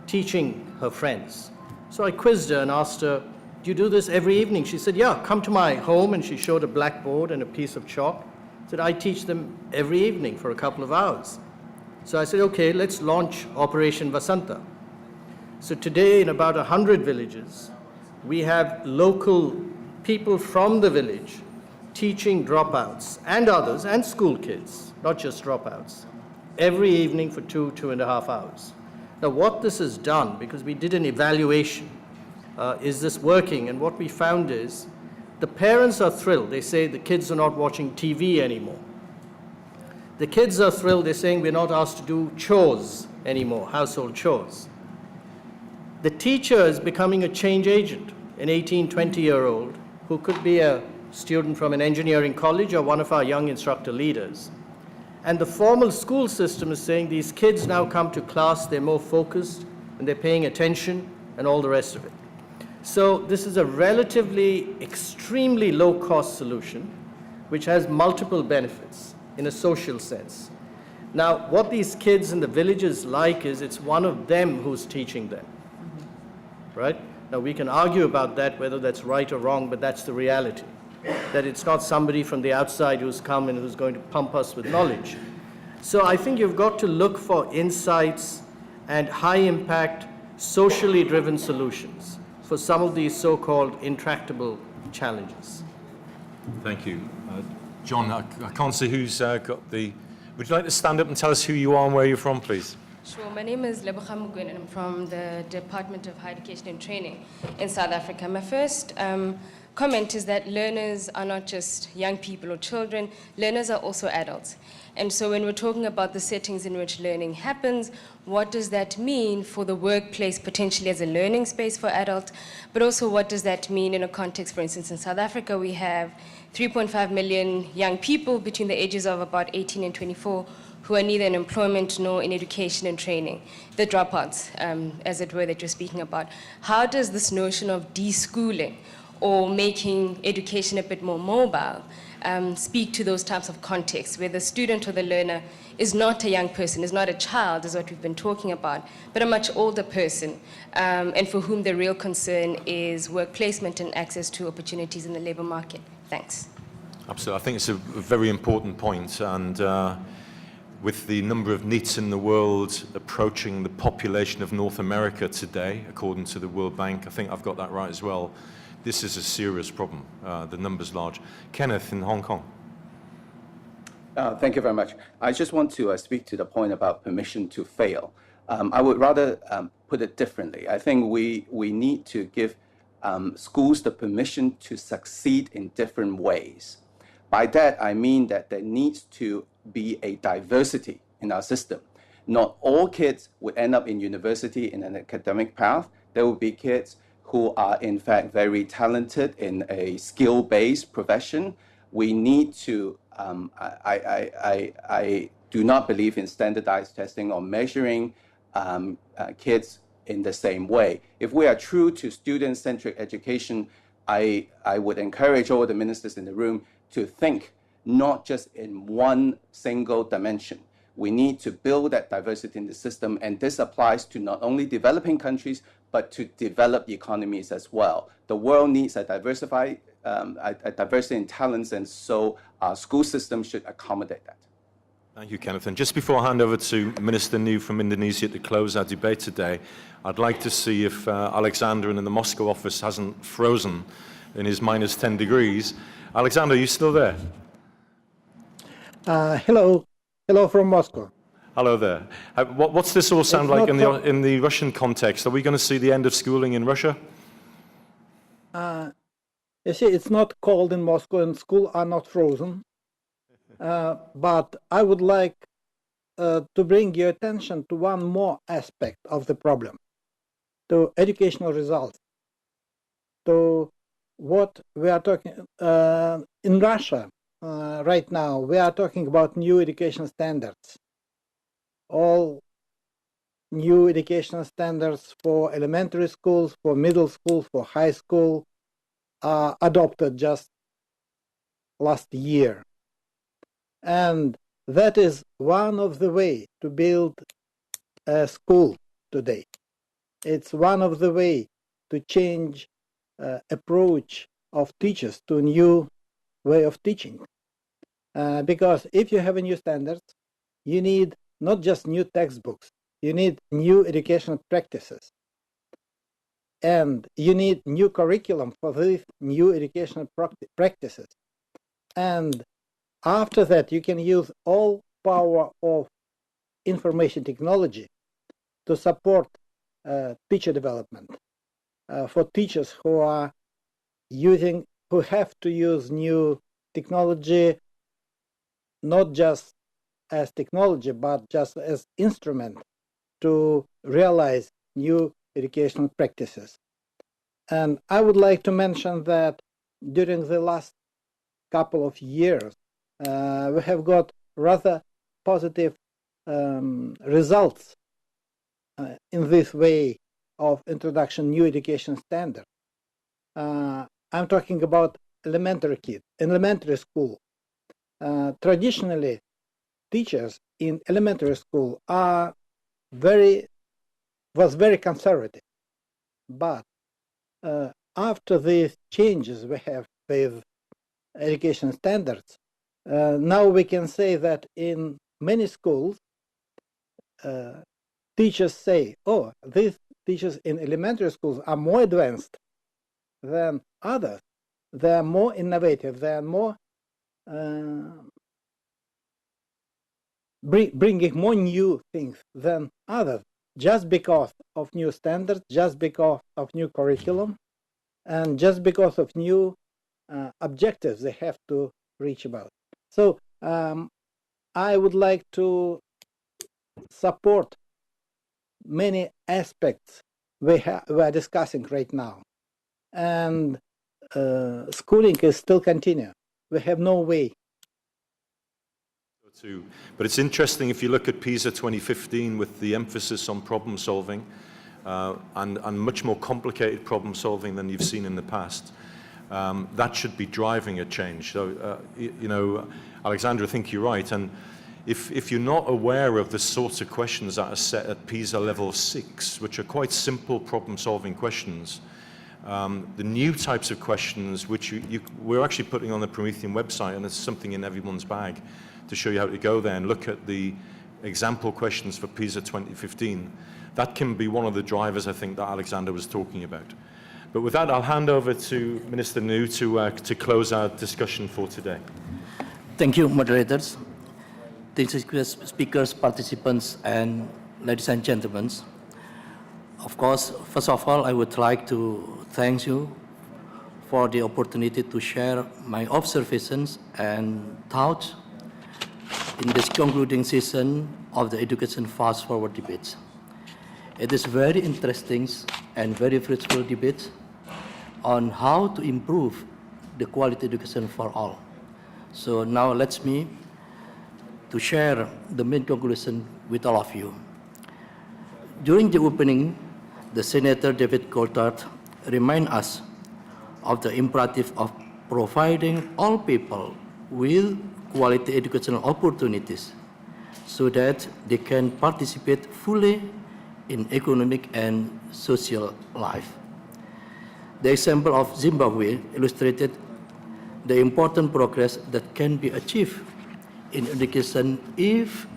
teaching her friends. So I quizzed her and asked her, do you do this every evening? She said, yeah, come to my home, and she showed a blackboard and a piece of chalk. Said, I teach them every evening for a couple of hours. So I said, okay, let's launch Operation Vasanta. So today in about 100 villages, we have local people from the village teaching dropouts and others, and school kids, not just dropouts, every evening for 2.5 hours. Now what this has done, because we did an evaluation, is this working? And what we found is the parents are thrilled. They say the kids are not watching TV anymore. The kids are thrilled. They're saying we're not asked to do chores anymore, household chores. The teacher is becoming a change agent, an 18, 20-year-old who could be a student from an engineering college or one of our young instructor leaders. And the formal school system is saying these kids now come to class, they're more focused, and they're paying attention, and all the rest of it. So this is a relatively extremely low-cost solution which has multiple benefits in a social sense. Now, what these kids in the villages like is it's one of them who's teaching them, right? Now, we can argue about that, whether that's right or wrong, but that's the reality, that it's not somebody from the outside who's come and who's going to pump us with knowledge. So I think you've got to look for insights and high-impact, socially driven solutions for some of these so-called intractable challenges. Thank you. John, I can't see who's got the... Would you like to stand up and tell us who you are and where you're from, please? Sure, my name is Leboga Mugwen and I'm from the Department of Higher Education and Training in South Africa. My first comment is that learners are not just young people or children, learners are also adults. And so when we're talking about the settings in which learning happens, what does that mean for the workplace potentially as a learning space for adults, but also what does that mean in a context, for instance, in South Africa we have 3.5 million young people between the ages of about 18 and 24 who are neither in employment nor in education and training, the dropouts, as it were, that you're speaking about. How does this notion of deschooling or making education a bit more mobile speak to those types of contexts where the student or the learner is not a young person, is not a child, is what we've been talking about, but a much older person, and for whom the real concern is work placement and access to opportunities in the labor market? Thanks. Absolutely. I think it's a very important point, and with the number of NEETs in the world approaching the population of North America today, according to the World Bank, I think I've got that right as well, this is a serious problem. The number's large. Kenneth in Hong Kong. Thank you very much. I just want to speak to the point about permission to fail. I would rather put it differently. I think we need to give schools the permission to succeed in different ways. By that, I mean that there needs to be a diversity in our system. Not all kids would end up in university in an academic path. There will be kids who are in fact very talented in a skill-based profession. We need to, I do not believe in standardized testing or measuring kids in the same way. If we are true to student-centric education, I would encourage all the ministers in the room to think not just in one single dimension. We need to build that diversity in the system, and this applies to not only developing countries, but to developed economies as well. The world needs a diversity in talents, and so our school system should accommodate that. Thank you, Kenneth. And just before I hand over to Minister New from Indonesia to close our debate today, I'd like to see if Alexander in the Moscow office hasn't frozen in his minus 10 degrees. Alexander, are you still there? Hello from Moscow. Hello there. What's this all sound like in the Russian context? Are we going to see the end of schooling in Russia? You see, it's not cold in Moscow and schools are not frozen. But I would like to bring your attention to one more aspect of the problem, to educational results, to what we are talking in Russia. Right now, we are talking about new education standards. All new educational standards for elementary schools, for middle school, for high school are adopted just last year. And that is one of the ways to build a school today. It's one of the ways to change approach of teachers to a new way of teaching. Because if you have a new standards, you need not just new textbooks, you need new educational practices. And you need new curriculum for these new educational practices. And after that, you can use all power of information technology to support teacher development for teachers who are who have to use new technology, not just as technology, but just as instrument to realize new educational practices. And I would like to mention that during the last couple of years, we have got rather positive results in this way of introduction new education standard. I'm talking about elementary school. Traditionally, teachers in elementary school was very conservative, but after these changes we have with education standards, now we can say that in many schools, teachers say, oh, these teachers in elementary schools are more advanced than others. They are more innovative. They are more bringing more new things than others, just because of new standards, just because of new curriculum, and just because of new objectives they have to reach about. So I would like to support many aspects we are discussing right now. And schooling is still continue. We have no way. But it's interesting if you look at PISA 2015 with the emphasis on problem solving and much more complicated problem solving than you've seen in the past. That should be driving a change. So, you know, Alexandra, I think you're right. And if you're not aware of the sorts of questions that are set at PISA level 6, which are quite simple problem-solving questions, the new types of questions, which we're actually putting on the Promethean website, and it's something in everyone's bag to show you how to go there and look at the example questions for PISA 2015. That can be one of the drivers, I think, that Alexander was talking about. But with that, I'll hand over to Minister Nu to close our discussion for today. Thank you, moderators, distinguished speakers, participants, and ladies and gentlemen. Of course, first of all, I would like to thank you for the opportunity to share my observations and thoughts in this concluding session of the Education Fast Forward debate. It is very interesting and very fruitful debate on how to improve the quality education for all. So now let me to share the main conclusion with all of you. During the opening, the Senator David Coulthard reminded us of the imperative of providing all people with quality educational opportunities so that they can participate fully in economic and social life. The example of Zimbabwe illustrated the important progress that can be achieved in education if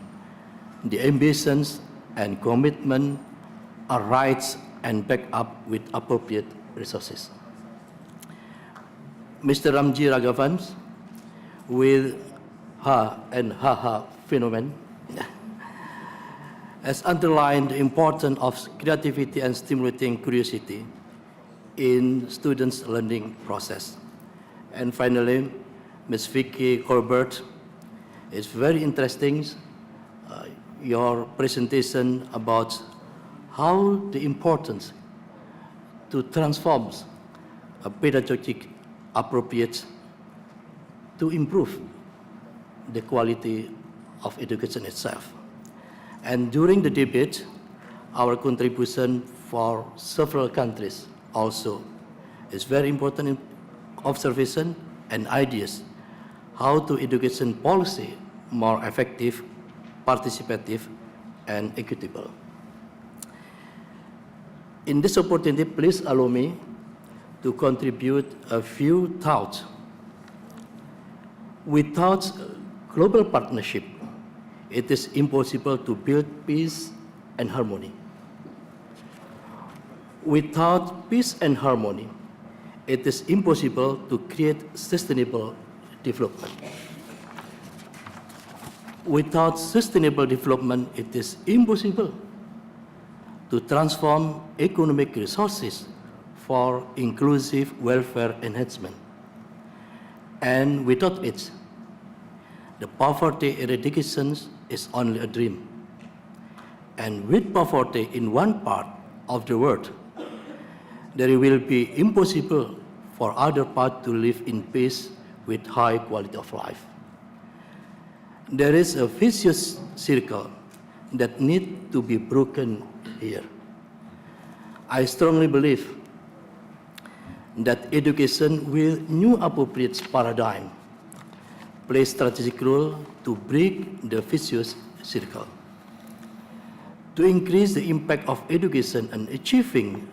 the ambitions and commitment are right and backed up with appropriate resources. Mr. Ramji Raghavan, with Ha and Ha phenomenon, has underlined the importance of creativity and stimulating curiosity in students' learning process. And finally, Ms. Vicky Colbert, it's very interesting, your presentation about how the importance to transform a pedagogic appropriate to improve the quality of education itself. And during the debate, our contribution for several countries also is very important observation and ideas how to education policy more effective, participative, and equitable. In this opportunity, please allow me to contribute a few thoughts. Without global partnership, it is impossible to build peace and harmony. Without peace and harmony, it is impossible to create sustainable development. Without sustainable development, it is impossible to transform economic resources for inclusive welfare enhancement. And without it, the poverty eradication is only a dream. And with poverty in one part of the world, there will be impossible for other parts to live in peace with high quality of life. There is a vicious circle that needs to be broken here. I strongly believe that education with new appropriate paradigm plays strategic role to break the vicious circle. To increase the impact of education and achieving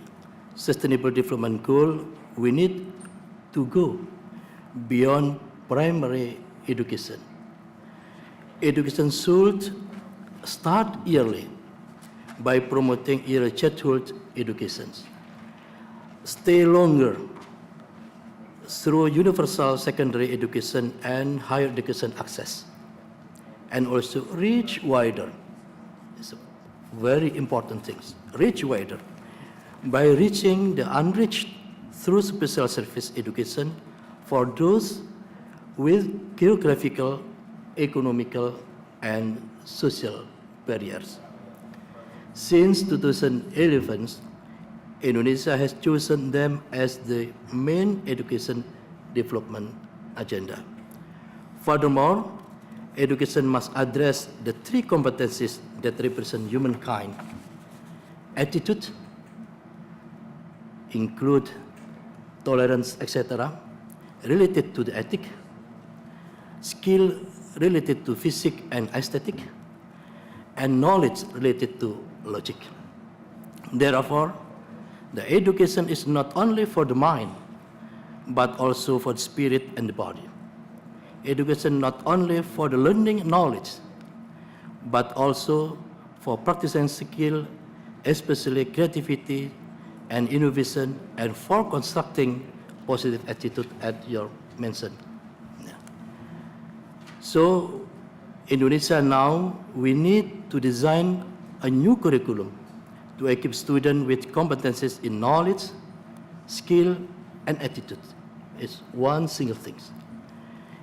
sustainable development goal, we need to go beyond primary education. Education should start early by promoting early childhood education, stay longer through universal secondary education and higher education access, and also reach wider. It's a very important thing. Reach wider. By reaching the unreached through special service education for those with geographical, economical, and social barriers. Since 2011, Indonesia has chosen them as the main education development agenda. Furthermore, education must address the three competencies that represent humankind. Attitude, include tolerance, etc., related to the ethic, skill related to physics and aesthetic, and knowledge related to logic. Therefore, the education is not only for the mind, but also for the spirit and the body. Education not only for the learning knowledge, but also for practicing skill, especially creativity and innovation, and for constructing positive attitude as you mentioned. Yeah. So, Indonesia now, we need to design a new curriculum to equip students with competencies in knowledge, skill, and attitude. It's one single thing.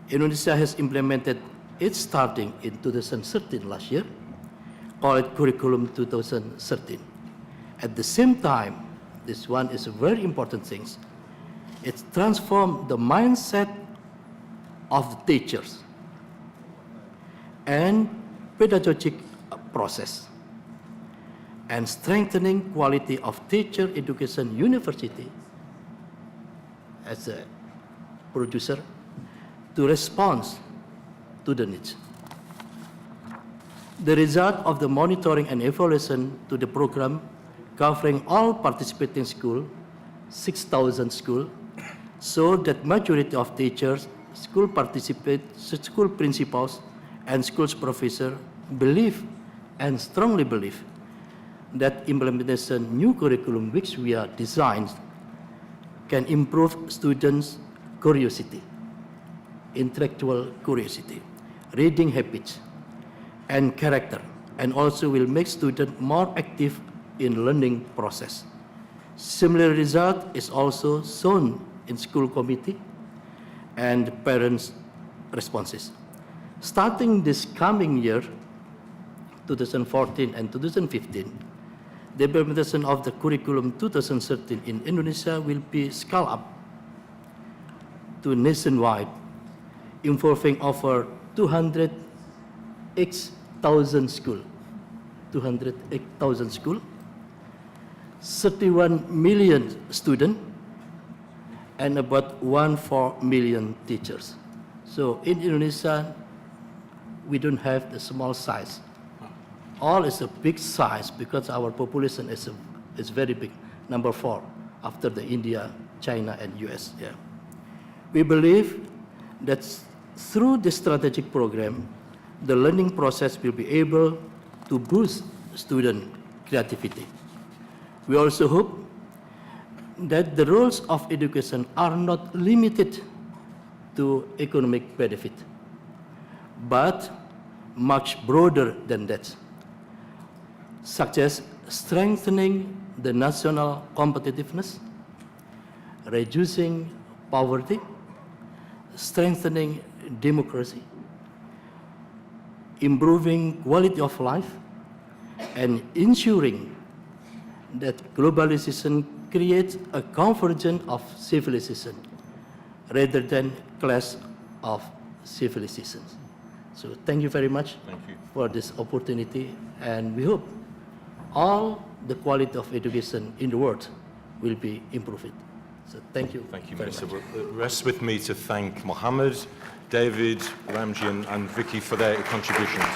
Indonesia has implemented it starting in 2013 last year, called it Curriculum 2013. At the same time, this one is a very important thing. It transformed the mindset of the teachers and pedagogic process, and strengthening quality of teacher education university as a producer to respond to the needs. The result of the monitoring and evaluation to the program covering all participating schools, 6,000 schools, showed that majority of teachers, school principals, and schools professors believe and strongly believe that implementation new curriculum which we are designed can improve students' curiosity, intellectual curiosity, reading habits, and character, and also will make students more active in learning process. Similar result is also shown in school committee and parents' responses. Starting this coming year, 2014 and 2015, the implementation of the curriculum 2013 in Indonesia will be scaled up to nationwide, involving over 208,000 schools, 208,000 schools, 31 million students, and about 1.4 million teachers. So in Indonesia, we don't have the small size. All is a big size because our population is very big, number 4 after the India, China, and US. Yeah. We believe that through this strategic program, the learning process will be able to boost student creativity. We also hope that the roles of education are not limited to economic benefit, but much broader than that, such as strengthening the national competitiveness, reducing poverty, strengthening democracy, improving quality of life, and ensuring that globalization creates a convergence of civilization rather than clash of civilizations. So thank you very much for this opportunity, and we hope all the quality of education in the world will be improved. So thank you. Thank you, Minister. It rests with me to thank Mohammed, David, Ramji, and Vicky for their contributions.